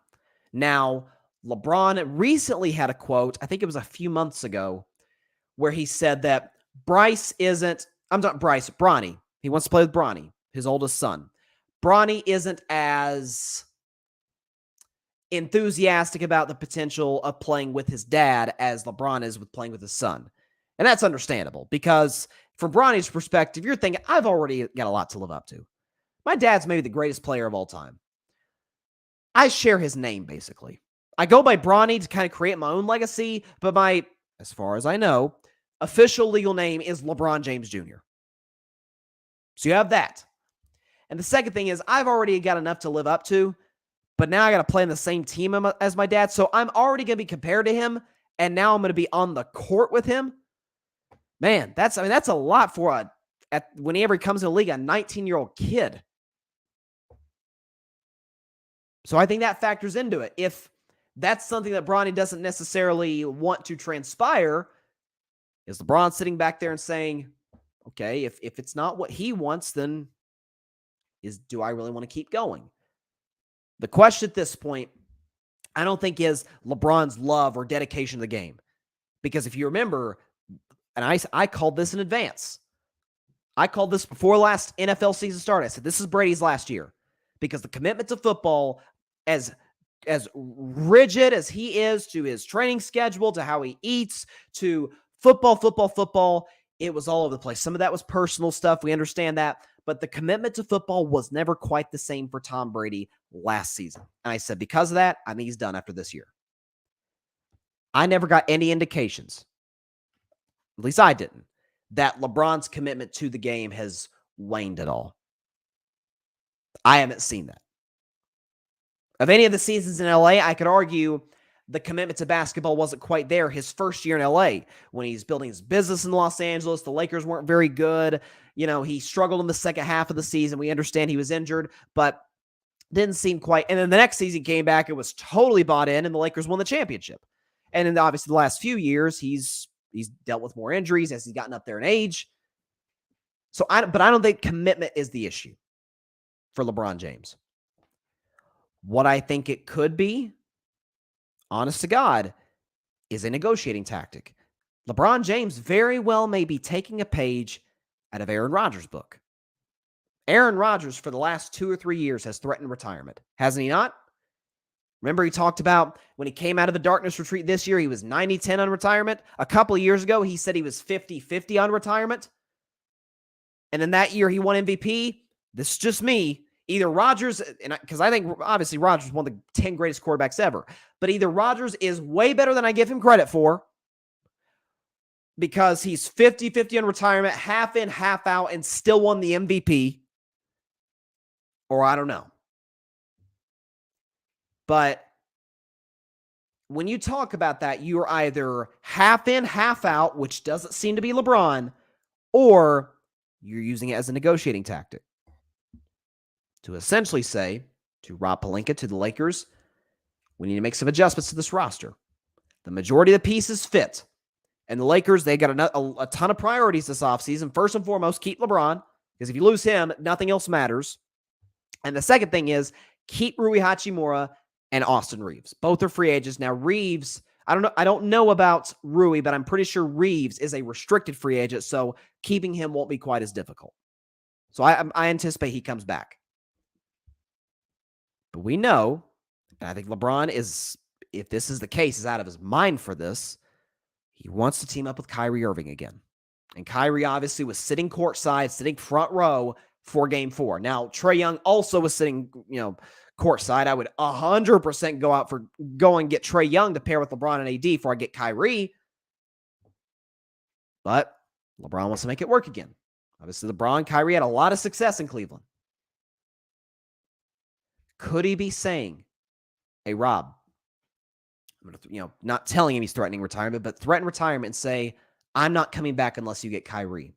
Now, LeBron recently had a quote, I think it was a few months ago, where he said that Bryce isn't, I'm not Bryce, Bronny. He wants to play with Bronny, his oldest son. Bronny isn't as enthusiastic about the potential of playing with his dad as LeBron is with playing with his son. And that's understandable because from Bronny's perspective, you're thinking, I've already got a lot to live up to. My dad's maybe the greatest player of all time. I share his name, basically. I go by Bronny to kind of create my own legacy, but my, as far as I know, official legal name is LeBron James Jr. So you have that. And the second thing is I've already got enough to live up to, but now I got to play in the same team as my dad. So I'm already going to be compared to him, and now I'm going to be on the court with him. Man, that's a lot for whenever he comes to the league, a 19-year-old kid. So I think that factors into it. If that's something that Bronny doesn't necessarily want to transpire, is LeBron sitting back there and saying, okay, if it's not what he wants, then do I really want to keep going? The question at this point, I don't think is LeBron's love or dedication to the game. Because if you remember, and I called this in advance. I called this before last NFL season started. I said, this is Brady's last year. Because the commitment to football, as rigid as he is to his training schedule, to how he eats, to football, it was all over the place. Some of that was personal stuff. We understand that. But the commitment to football was never quite the same for Tom Brady last season. And I said, because of that, I think he's done after this year. I never got any indications, at least I didn't, that LeBron's commitment to the game has waned at all. I haven't seen that. Of any of the seasons in LA, I could argue the commitment to basketball wasn't quite there his first year in LA when he's building his business in Los Angeles. The Lakers weren't very good. You know, he struggled in the second half of the season. We understand he was injured, but didn't seem quite. And then the next season came back. It was totally bought in, and the Lakers won the championship. And in obviously the last few years, he's dealt with more injuries as he's gotten up there in age. But I don't think commitment is the issue for LeBron James. What I think it could be, honest to God, is a negotiating tactic. LeBron James very well may be taking a page out of Aaron Rodgers' book. Aaron Rodgers, for the last 2 or 3 years, has threatened retirement. Hasn't he not? Remember, he talked about when he came out of the darkness retreat this year, he was 90-10 on retirement. A couple of years ago, he said he was 50-50 on retirement. And then that year, he won MVP. This is just me. Either Rodgers, because I think obviously Rodgers is one of the 10 greatest quarterbacks ever, but either Rodgers is way better than I give him credit for because he's 50-50 on retirement, half in, half out, and still won the MVP, or I don't know. But when you talk about that, you're either half in, half out, which doesn't seem to be LeBron, or you're using it as a negotiating tactic to essentially say to Rob Pelinka, to the Lakers, we need to make some adjustments to this roster. The majority of the pieces fit. And the Lakers, they got a ton of priorities this offseason. First and foremost, keep LeBron, because if you lose him, nothing else matters. And the second thing is keep Rui Hachimura and Austin Reeves. Both are free agents. Now, Reeves, I don't know about Rui, but I'm pretty sure Reeves is a restricted free agent, so keeping him won't be quite as difficult. So I anticipate he comes back. But we know, and I think LeBron is, if this is the case, is out of his mind for this. He wants to team up with Kyrie Irving again. And Kyrie obviously was sitting courtside, sitting front row for Game 4. Now, Trae Young also was sitting, courtside. I would 100% go and get Trae Young to pair with LeBron and AD before I get Kyrie. But LeBron wants to make it work again. Obviously, LeBron, Kyrie had a lot of success in Cleveland. Could he be saying, hey, Rob, I'm gonna, not telling him he's threatening retirement, but threaten retirement and say, I'm not coming back unless you get Kyrie.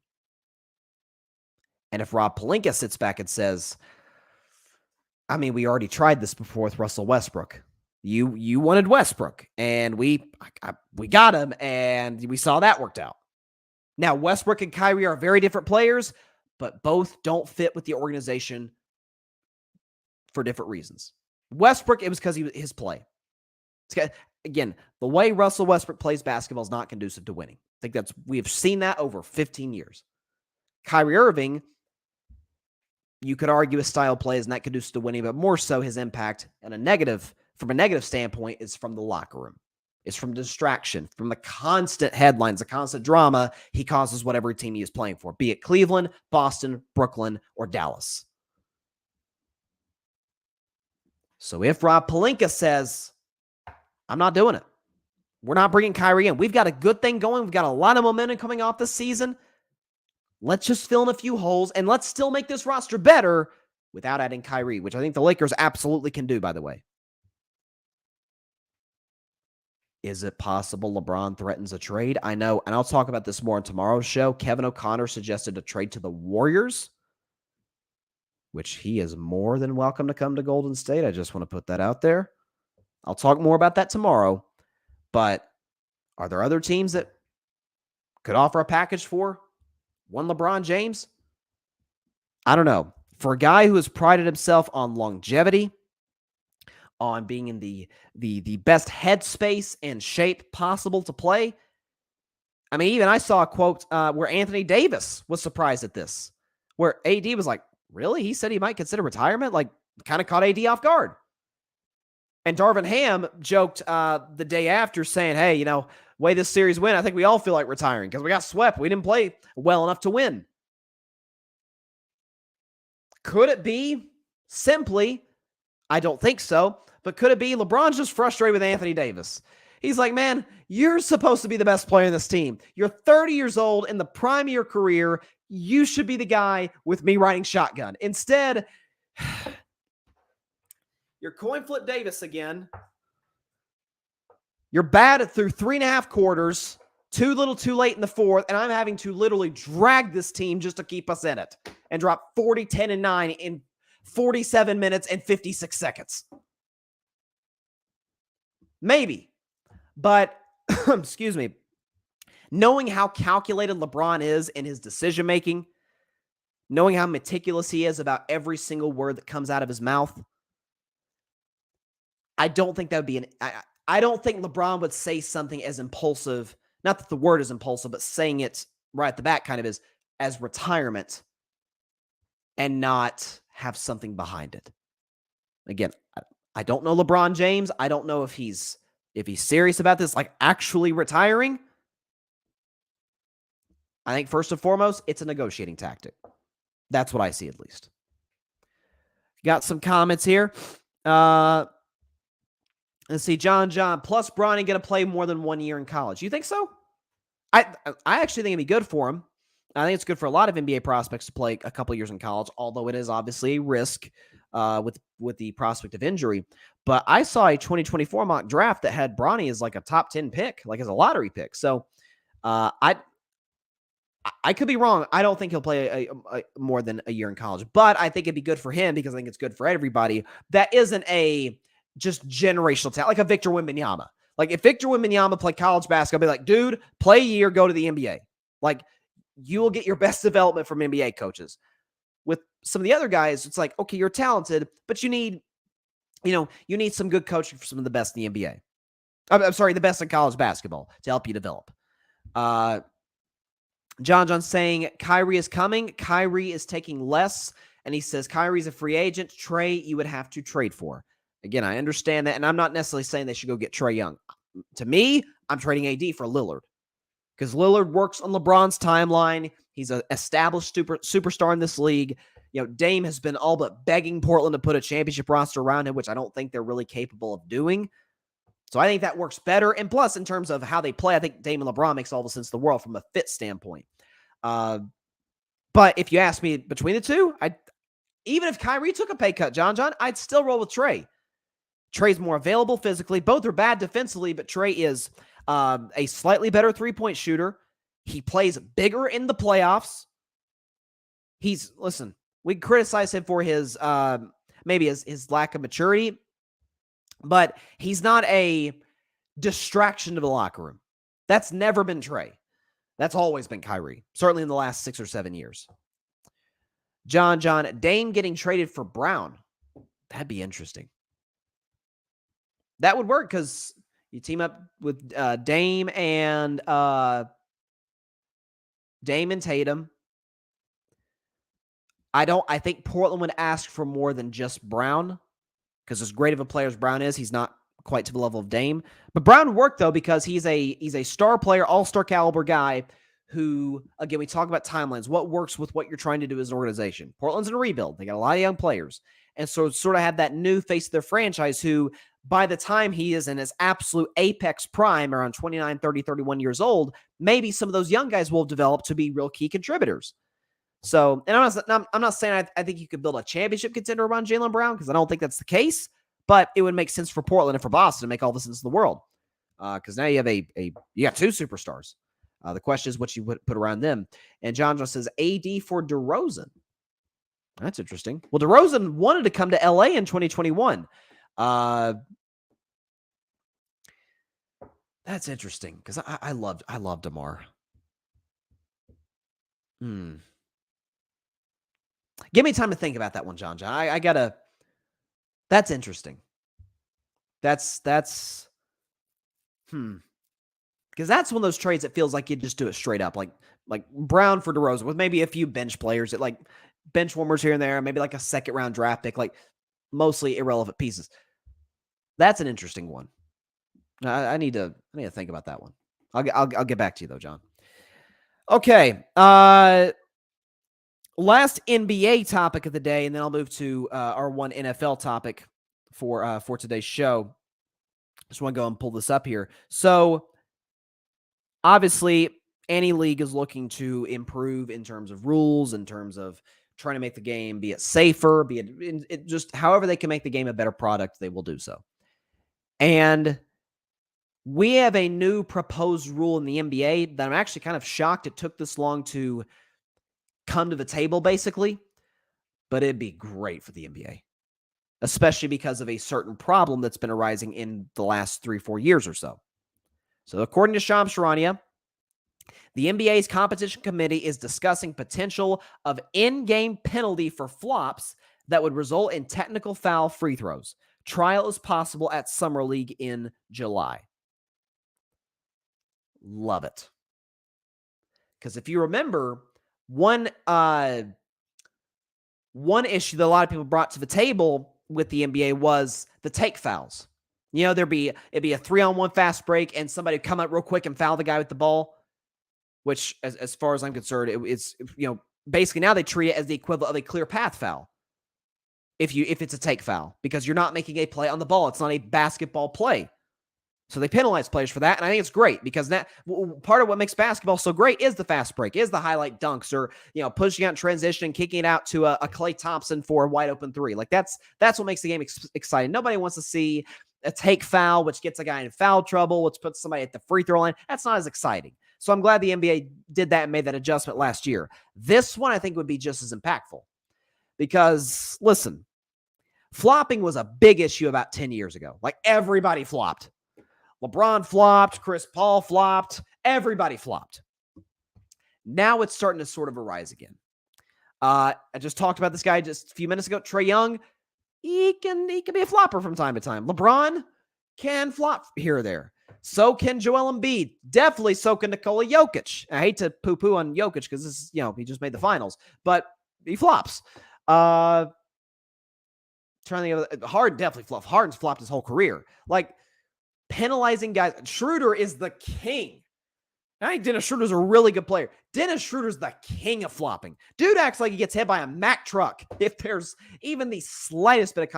And if Rob Pelinka sits back and says, we already tried this before with Russell Westbrook. You wanted Westbrook, and we got him, and we saw that worked out. Now, Westbrook and Kyrie are very different players, but both don't fit with the organization for different reasons. Westbrook, it was because his play. Again, the way Russell Westbrook plays basketball is not conducive to winning. I think we've seen that over 15 years. Kyrie Irving, you could argue his style play is not conducive to winning, but more so his impact from a negative standpoint is from the locker room. It's from distraction, from the constant headlines, the constant drama he causes whatever team he is playing for, be it Cleveland, Boston, Brooklyn, or Dallas. So if Rob Pelinka says, I'm not doing it, we're not bringing Kyrie in, we've got a good thing going, we've got a lot of momentum coming off this season, let's just fill in a few holes, and let's still make this roster better without adding Kyrie, which I think the Lakers absolutely can do, by the way. Is it possible LeBron threatens a trade? I know, and I'll talk about this more on tomorrow's show. Kevin O'Connor suggested a trade to the Warriors, which he is more than welcome to come to Golden State. I just want to put that out there. I'll talk more about that tomorrow. But are there other teams that could offer a package for one LeBron James? I don't know. For a guy who has prided himself on longevity, on being in the best headspace and shape possible to play. I mean, even I saw a quote where Anthony Davis was surprised at this, where AD was like, really? He said he might consider retirement? Like, kind of caught AD off guard. And Darvin Ham joked the day after saying, hey, way this series went, I think we all feel like retiring because we got swept. We didn't play well enough to win. Could it be simply, I don't think so, but could it be LeBron's just frustrated with Anthony Davis? He's like, man, you're supposed to be the best player in this team. You're 30 years old in the prime of your career. You should be the guy with me riding shotgun. Instead, you're coin flip Davis again. You're bad through 3.5 quarters, too little too late in the fourth, and I'm having to literally drag this team just to keep us in it and drop 40, 10, and 9 in 47 minutes and 56 seconds. Maybe. But, excuse me, knowing how calculated LeBron is in his decision-making, knowing how meticulous he is about every single word that comes out of his mouth, I don't think that would be I don't think LeBron would say something as impulsive, not that the word is impulsive, but saying it right at the back kind of is, as retirement and not have something behind it. Again, I don't know LeBron James. I don't know if he's serious about this, like actually retiring. I think first and foremost, it's a negotiating tactic. That's what I see, at least. Got some comments here. Let's see, John, plus Bronny going to play more than 1 year in college. You think so? I actually think it'd be good for him. I think it's good for a lot of NBA prospects to play a couple years in college, although it is obviously a risk with the prospect of injury. But I saw a 2024 mock draft that had Bronny as like a top 10 pick, like as a lottery pick. So I could be wrong. I don't think he'll play a more than a year in college, but I think it'd be good for him because I think it's good for everybody. That isn't a just generational talent, like a Victor Wembanyama. Like if Victor Wembanyama played college basketball, I'd be like, dude, play a year, go to the NBA. Like you will get your best development from NBA coaches. With some of the other guys, it's like, okay, you're talented, but you need some good coaching for some of the best in the NBA. I'm sorry, the best in college basketball to help you develop. John saying Kyrie is coming. Kyrie is taking less. And he says Kyrie's a free agent. Trae, you would have to trade for. Again, I understand that. And I'm not necessarily saying they should go get Trae Young. To me, I'm trading AD for Lillard. Because Lillard works on LeBron's timeline. He's an established superstar in this league. Dame has been all but begging Portland to put a championship roster around him, which I don't think they're really capable of doing. So I think that works better. And plus, in terms of how they play, I think Dame and LeBron makes all the sense in the world from a fit standpoint. But if you ask me between the two, even if Kyrie took a pay cut, John, I'd still roll with Trae. Trae's more available physically. Both are bad defensively, but Trae is a slightly better three-point shooter. He plays bigger in the playoffs. Listen, we criticize him for his maybe his lack of maturity, but he's not a distraction to the locker room. That's never been Trae. That's always been Kyrie, certainly in the last 6 or 7 years. John, Dame getting traded for Brown. That'd be interesting. That would work because You team up with Dame and Tatum. I think Portland would ask for more than just Brown, because as great of a player as Brown is, he's not quite to the level of Dame. But Brown worked, though, because he's a star player, all-star caliber guy who, again, we talk about timelines. What works with what you're trying to do as an organization? Portland's in a rebuild. They got a lot of young players. And so sort of have that new face of their franchise who, by the time he is in his absolute apex prime, around 29, 30, 31 years old, maybe some of those young guys will develop to be real key contributors. So, and I'm not saying I think you could build a championship contender around Jaylen Brown, because I don't think that's the case, but it would make sense for Portland and for Boston to make all the sense in the world. Because now you have you got two superstars. The question is what you would put around them. And John says AD for DeRozan. That's interesting. Well, DeRozan wanted to come to LA in 2021. That's interesting, because I loved DeMar. Give me time to think about that one, John. I gotta. That's interesting. That's because that's one of those trades that feels like you just do it straight up, like Brown for DeRozan with maybe a few bench players, that like bench warmers here and there, maybe like a second round draft pick, like mostly irrelevant pieces. That's an interesting one. I need to think about that one. I'll get back to you though, John. Okay. Last NBA topic of the day, and then I'll move to our one NFL topic for today's show. Just want to go and pull this up here. So, obviously, any league is looking to improve in terms of rules, in terms of trying to make the game, be it safer, be it just however they can make the game a better product, they will do so. And we have a new proposed rule in the NBA that I'm actually kind of shocked it took this long to come to the table, basically, but it'd be great for the NBA, especially because of a certain problem that's been arising in the last 3-4 years or so. So according to Shams Charania, the NBA's competition committee is discussing potential of in-game penalty for flops that would result in technical foul free throws. Trial is possible at Summer League in July. Love it. Because if you remember, one issue that a lot of people brought to the table with the NBA was the take fouls. You know, it'd be a 3-on-1 fast break and somebody would come out real quick and foul the guy with the ball, which as far as I'm concerned, it's, you know, basically now they treat it as the equivalent of a clear path foul. If it's a take foul, because you're not making a play on the ball. It's not a basketball play. So they penalize players for that, and I think it's great, because that part of what makes basketball so great is the fast break, is the highlight dunks, or, you know, pushing out in transition, kicking it out to a Klay Thompson for a wide open three. Like that's what makes the game exciting. Nobody wants to see a take foul, which gets a guy in foul trouble, which puts somebody at the free throw line. That's not as exciting. So I'm glad the NBA did that and made that adjustment last year. This one I think would be just as impactful, because listen, flopping was a big issue about 10 years ago. Like everybody flopped. LeBron flopped, Chris Paul flopped, everybody flopped. Now it's starting to sort of arise again. I just talked about this guy just a few minutes ago, Trae Young. He can be a flopper from time to time. LeBron can flop here or there. So can Joel Embiid. Definitely so can Nikola Jokic. I hate to poo-poo on Jokic because this is, you know, he just made the finals, but he flops. Trying to think of Harden definitely flopped. Harden's flopped his whole career. Like, penalizing guys. Schroeder is the king. I think Dennis Schroeder's a really good player. Dennis Schroeder's the king of flopping. Dude acts like he gets hit by a Mack truck if there's even the slightest bit of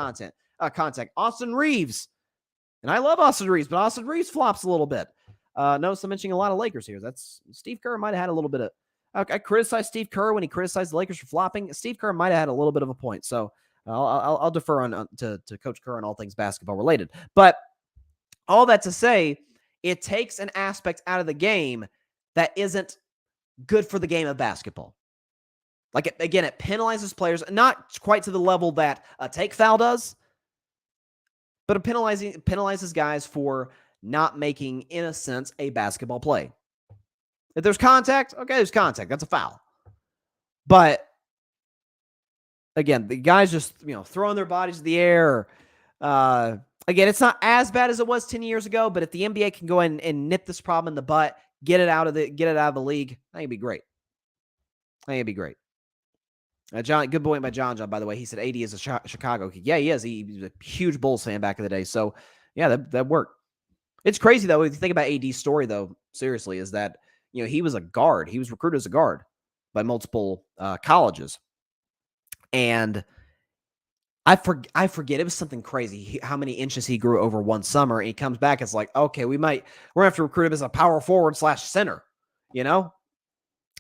contact. Austin Reeves. And I love Austin Reeves, but Austin Reeves flops a little bit. Notice I'm mentioning a lot of Lakers here. That's Steve Kerr might have had a little bit of. I criticized Steve Kerr when he criticized the Lakers for flopping. Steve Kerr might have had a little bit of a point. So I'll defer to Coach Kerr on all things basketball related. But all that to say, it takes an aspect out of the game that isn't good for the game of basketball. Like, it penalizes players, not quite to the level that a take foul does, but it penalizes guys for not making, in a sense, a basketball play. If there's contact, okay, there's contact. That's a foul. But, again, the guys just, you know, throwing their bodies in the air, Again, it's not as bad as it was 10 years ago, but if the NBA can go in and nip this problem in the butt, get it out of the league, I think it'd be great. I think it'd be great. John, good point by John, by the way. He said AD is a Chicago kid. Yeah, he is. He was a huge Bulls fan back in the day. So, yeah, that worked. It's crazy, though, if you think about AD's story, though, seriously, is that, he was a guard. He was recruited as a guard by multiple colleges. And I forget. It was something crazy how many inches he grew over one summer. And he comes back. It's like, okay, we're going to have to recruit him as a power forward / center, And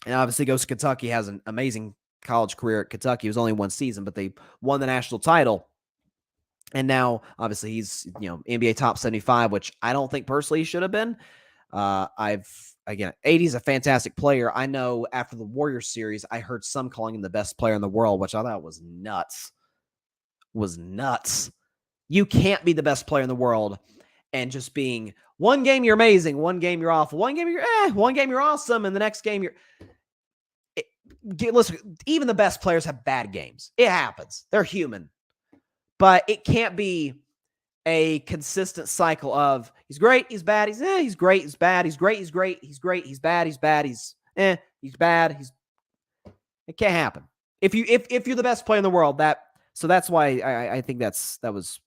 obviously goes to Kentucky, has an amazing college career at Kentucky. It was only one season, but they won the national title. And now, obviously, he's, NBA top 75, which I don't think personally he should have been. Again, AD is a fantastic player. I know after the Warriors series, I heard some calling him the best player in the world, which I thought was nuts. You can't be the best player in the world and just being one game you're amazing, one game you're awful, one game you're awesome, and the next game listen, even the best players have bad games. It happens. They're human. But it can't be a consistent cycle of he's great, he's bad, he's great, he's bad, he's great, he's great, he's great, he's bad, he's bad, he's bad, it can't happen. If you're the best player in the world, that's why I think that was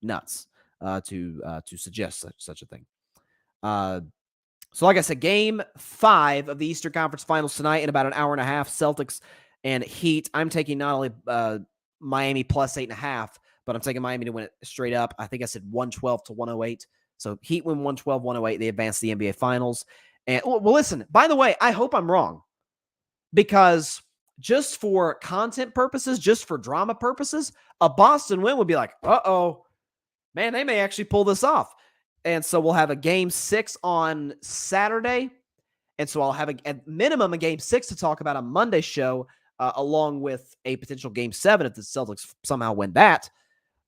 nuts to suggest such a thing. So like I said, game 5 of the Eastern Conference Finals tonight in about an hour and a half, Celtics and Heat. I'm taking not only Miami plus 8.5, but I'm taking Miami to win it straight up. I think I said 112 to 108. So Heat win 112, 108. They advance the NBA Finals. And well, listen, by the way, I hope I'm wrong, because just for content purposes, just for drama purposes, a Boston win would be like, uh-oh, man, they may actually pull this off. And so we'll have a game 6 on Saturday. And so I'll have at minimum a game 6 to talk about on Monday's show, along with a potential game 7 if the Celtics somehow win that.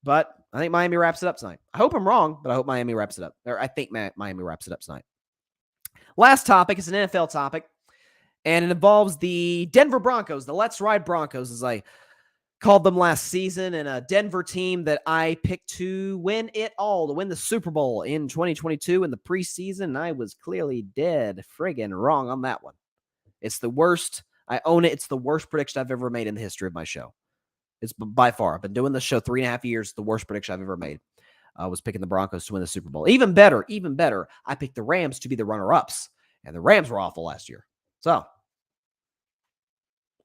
But I think Miami wraps it up tonight. I hope I'm wrong, but I hope Miami wraps it up. Or I think Miami wraps it up tonight. Last topic is an NFL topic, and it involves the Denver Broncos, the Let's Ride Broncos, as I called them last season, and a Denver team that I picked to win it all, to win the Super Bowl in 2022 in the preseason. I was clearly dead friggin' wrong on that one. It's the worst. I own it. It's the worst prediction I've ever made in the history of my show. It's by far. I've been doing this show 3.5 years. The worst prediction I've ever made. I was picking the Broncos to win the Super Bowl. Even better, I picked the Rams to be the runner-ups, and the Rams were awful last year. So,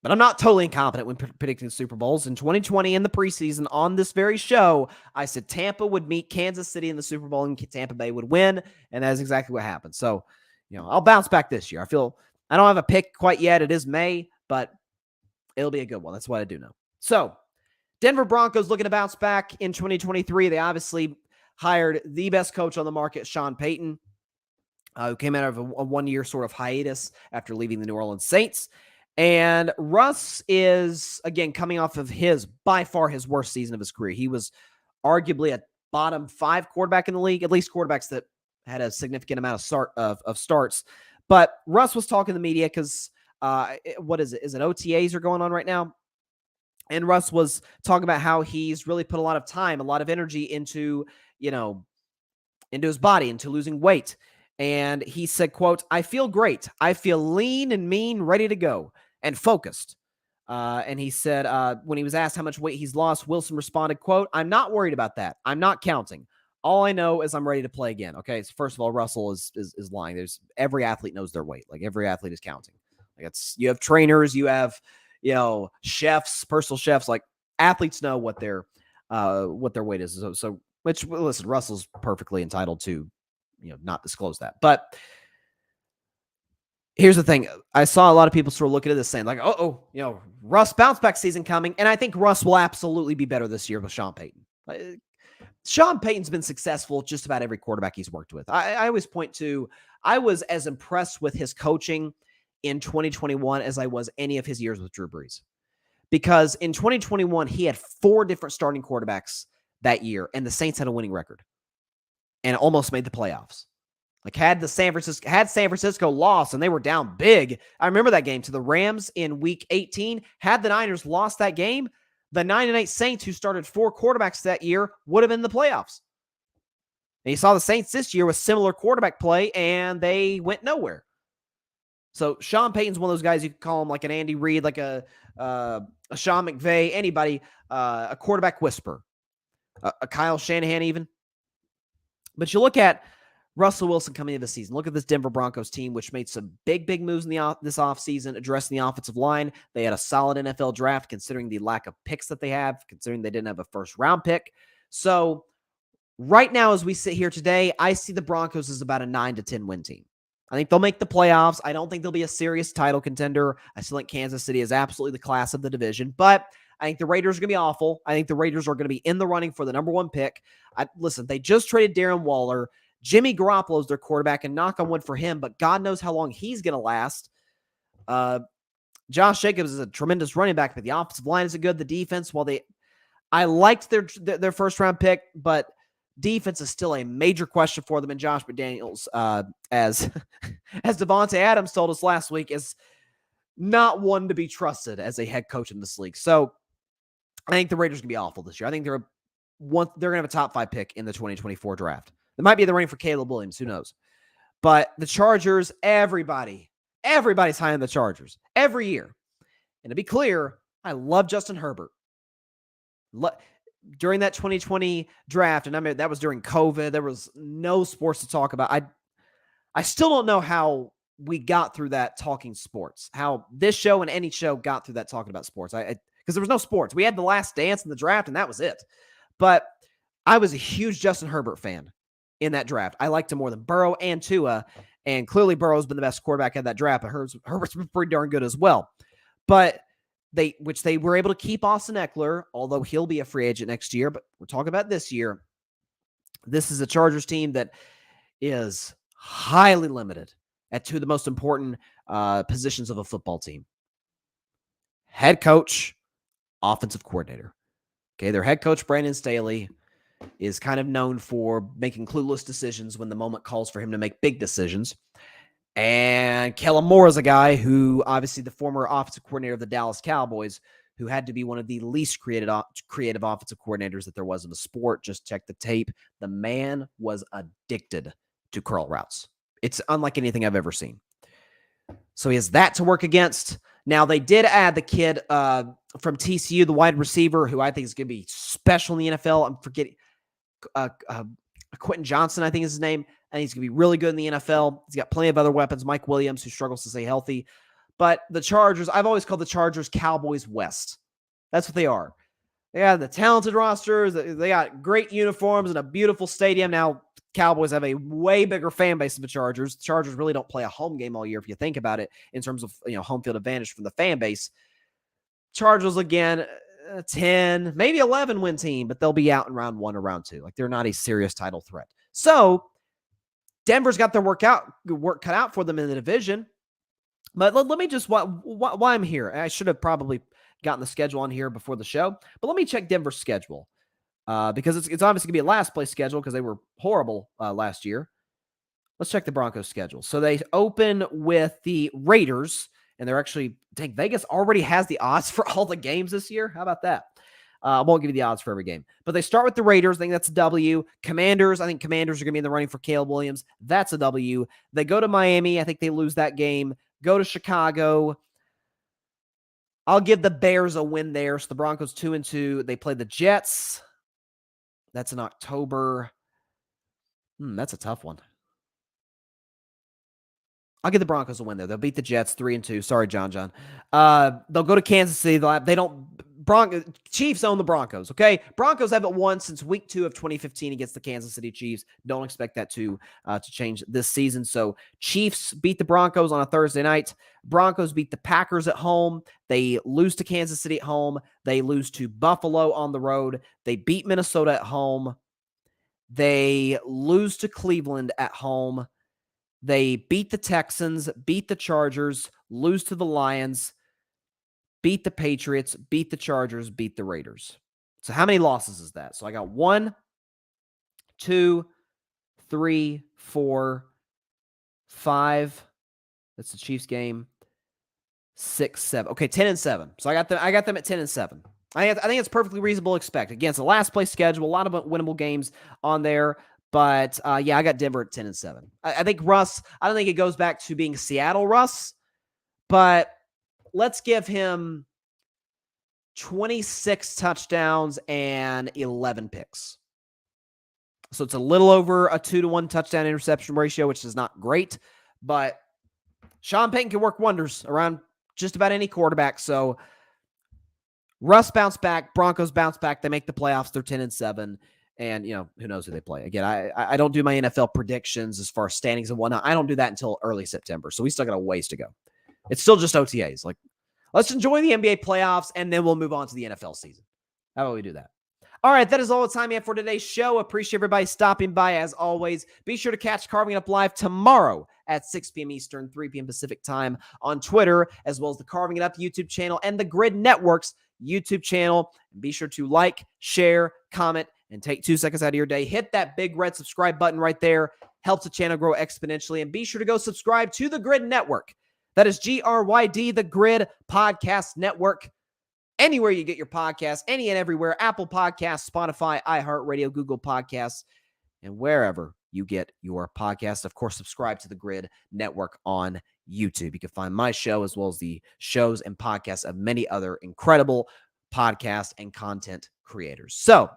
but I'm not totally incompetent when predicting Super Bowls. In 2020, in the preseason, on this very show, I said Tampa would meet Kansas City in the Super Bowl, and Tampa Bay would win, and that is exactly what happened. So, I'll bounce back this year. I don't have a pick quite yet. It is May, but it'll be a good one. That's what I do know. So, Denver Broncos looking to bounce back in 2023. They obviously hired the best coach on the market, Sean Payton, who came out of a one-year sort of hiatus after leaving the New Orleans Saints. And Russ is, again, coming off of by far his worst season of his career. He was arguably a bottom 5 quarterback in the league, at least quarterbacks that had a significant amount of starts. But Russ was talking to the media because, what is it? Is it OTAs are going on right now? And Russ was talking about how he's really put a lot of time, a lot of energy into his body, into losing weight. And he said, quote, "I feel great. I feel lean and mean, ready to go, and focused." And he said, when he was asked how much weight he's lost, Wilson responded, quote, "I'm not worried about that. I'm not counting. All I know is I'm ready to play again." Okay, so first of all, Russell is lying. Every athlete knows their weight. Like, every athlete is counting. Like, you have trainers, you have chefs, personal chefs. Like, athletes know what their weight is. So which, listen, Russell's perfectly entitled to not disclose that. But here's the thing. I saw a lot of people sort of looking at this saying like, Russ bounce back season coming. And I think Russ will absolutely be better this year with Sean Payton. Sean Payton's been successful with just about every quarterback he's worked with. I always point to, I was as impressed with his coaching in 2021 as I was any of his years with Drew Brees. Because in 2021, he had 4 different starting quarterbacks that year, and the Saints had a winning record and almost made the playoffs. Like, had San Francisco lost and they were down big, I remember that game to the Rams in week 18. Had the Niners lost that game, the 9-8 Saints, who started 4 quarterbacks that year, would have been in the playoffs. And you saw the Saints this year with similar quarterback play, and they went nowhere. So Sean Payton's one of those guys you could call him like an Andy Reid, like a Sean McVay, anybody, a quarterback whisperer, a Kyle Shanahan even. But you look at Russell Wilson coming into the season. Look at this Denver Broncos team, which made some big moves in this offseason, addressing the offensive line. They had a solid NFL draft considering the lack of picks that they have, considering they didn't have a first-round pick. So right now, as we sit here today, I see the Broncos as about a 9 to 10 win team. I think they'll make the playoffs. I don't think they'll be a serious title contender. I still think Kansas City is absolutely the class of the division, but I think the Raiders are going to be awful. I think the Raiders are going to be in the running for the number one pick. Listen, they just traded Darren Waller. Jimmy Garoppolo is their quarterback, and knock on wood for him, but God knows how long he's going to last. Josh Jacobs is a tremendous running back, but the offensive line isn't good. The defense, I liked their first round pick, but defense is still a major question for them. And Josh McDaniels, as Devontae Adams told us last week, is not one to be trusted as a head coach in this league. So I think the Raiders are going to be awful this year. I think they're going to have a top 5 pick in the 2024 draft. They might be in the running for Caleb Williams. Who knows? But the Chargers, everybody's high on the Chargers every year. And to be clear, I love Justin Herbert. During that 2020 draft, and I mean, that was during COVID, there was no sports to talk about. I still don't know how we got through that talking sports, how this show and any show got through that talking about sports. Because there was no sports. We had The Last Dance in the draft, and that was it. But I was a huge Justin Herbert fan in that draft. I liked him more than Burrow and Tua, and clearly Burrow's been the best quarterback in that draft, but Herbert's been pretty darn good as well. But they were able to keep Austin Eckler, although he'll be a free agent next year, but we're talking about this year. This is a Chargers team that is highly limited at two of the most important positions of a football team. Head coach, offensive coordinator. Okay, their head coach, Brandon Staley, is kind of known for making clueless decisions when the moment calls for him to make big decisions. And Kellen Moore is a guy who, obviously the former offensive coordinator of the Dallas Cowboys, who had to be one of the least creative offensive coordinators that there was in the sport. Just check the tape. The man was addicted to curl routes. It's unlike anything I've ever seen. So he has that to work against. Now, they did add the kid from TCU, the wide receiver, who I think is going to be special in the NFL. I'm forgetting Quentin Johnson, I think is his name. And he's going to be really good in the NFL. He's got plenty of other weapons. Mike Williams, who struggles to stay healthy. But the Chargers, I've always called the Chargers Cowboys West. That's what they are. They got the talented rosters. They got great uniforms and a beautiful stadium. Now, Cowboys have a way bigger fan base than the Chargers. The Chargers really don't play a home game all year, if you think about it, in terms of home field advantage from the fan base. Chargers, again, 10, maybe 11 win team, but they'll be out in round 1 or round 2. Like, they're not a serious title threat. So Denver's got their work cut out for them in the division. But let me just, why I'm here. I should have probably gotten the schedule on here before the show, but let me check Denver's schedule because it's obviously going to be a last place schedule because they were horrible last year. Let's check the Broncos schedule. So they open with the Raiders, and they're actually, dang, Vegas already has the odds for all the games this year. How about that? I won't give you the odds for every game. But they start with the Raiders. I think that's a W. Commanders, I think Commanders are going to be in the running for Caleb Williams. That's a W. They go to Miami. I think they lose that game. Go to Chicago. I'll give the Bears a win there. So the Broncos 2-2. They play the Jets. That's in October. That's a tough one. I'll give the Broncos a win there. They'll beat the Jets 3-2. Sorry, John. They'll go to Kansas City. Chiefs own the Broncos, okay? Broncos haven't won since week 2 of 2015 against the Kansas City Chiefs. Don't expect that to change this season. So Chiefs beat the Broncos on a Thursday night. Broncos beat the Packers at home. They lose to Kansas City at home. They lose to Buffalo on the road. They beat Minnesota at home. They lose to Cleveland at home. They beat the Texans, beat the Chargers, lose to the Lions, beat the Patriots, beat the Chargers, beat the Raiders. So how many losses is that? So I got 1, 2, 3, 4, 5. That's the Chiefs game. 6, 7. Okay, 10-7. So I got them at 10-7. I think it's perfectly reasonable to expect. Again, it's a last place schedule, a lot of winnable games on there. But yeah, I got Denver at 10-7. I think Russ, I don't think it goes back to being Seattle Russ, but let's give him 26 touchdowns and 11 picks. So it's a little over a 2-to-1 touchdown interception ratio, which is not great, but Sean Payton can work wonders around just about any quarterback. So Russ bounce back, Broncos bounce back. They make the playoffs. They're 10-7. And, who knows who they play. Again, I don't do my NFL predictions as far as standings and whatnot. I don't do that until early September. So we still got a ways to go. It's still just OTAs. Like, let's enjoy the NBA playoffs, and then we'll move on to the NFL season. How about we do that? All right, that is all the time we have for today's show. Appreciate everybody stopping by, as always. Be sure to catch Carving It Up Live tomorrow at 6 p.m. Eastern, 3 p.m. Pacific time on Twitter, as well as the Carving It Up YouTube channel and the Grid Network's YouTube channel. And be sure to like, share, comment, and take 2 seconds out of your day. Hit that big red subscribe button right there. Helps the channel grow exponentially. And be sure to go subscribe to the Grid Network. That is GRYD, the Grid Podcast Network. Anywhere you get your podcasts, any and everywhere, Apple Podcasts, Spotify, iHeartRadio, Google Podcasts, and wherever you get your podcasts. Of course, subscribe to the Grid Network on YouTube. You can find my show as well as the shows and podcasts of many other incredible podcast and content creators. So,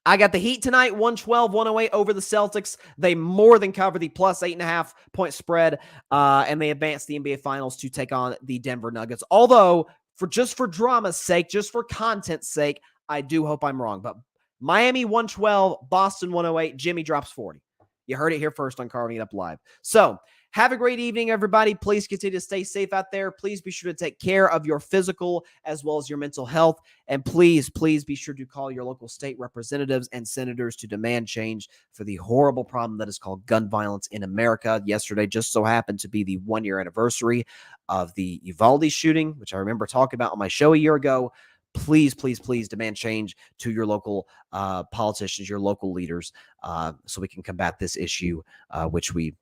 I got the Heat tonight, 112-108 over the Celtics. They more than cover the plus 8.5 point spread, and they advance the NBA Finals to take on the Denver Nuggets. Although, for drama's sake, just for content's sake, I do hope I'm wrong. But Miami 112, Boston 108, Jimmy drops 40. You heard it here first on Carving It Up Live. So, have a great evening, everybody. Please continue to stay safe out there. Please be sure to take care of your physical as well as your mental health. And please be sure to call your local state representatives and senators to demand change for the horrible problem that is called gun violence in America. Yesterday just so happened to be the 1-year anniversary of the Uvalde shooting, which I remember talking about on my show a year ago. Please demand change to your local politicians, your local leaders, so we can combat this issue, which we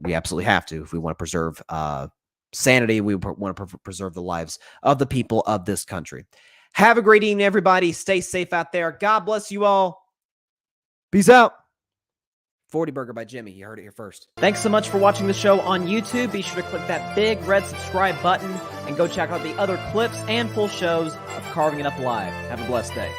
absolutely have to if we want to preserve sanity. We want to preserve the lives of the people of this country. Have a great evening, everybody. Stay safe out there. God bless you all. Peace out. 40 Burger by Jimmy. You heard it here first. Thanks so much for watching the show on YouTube. Be sure to click that big red subscribe button and go check out the other clips and full shows of Carving It Up Live. Have a blessed day.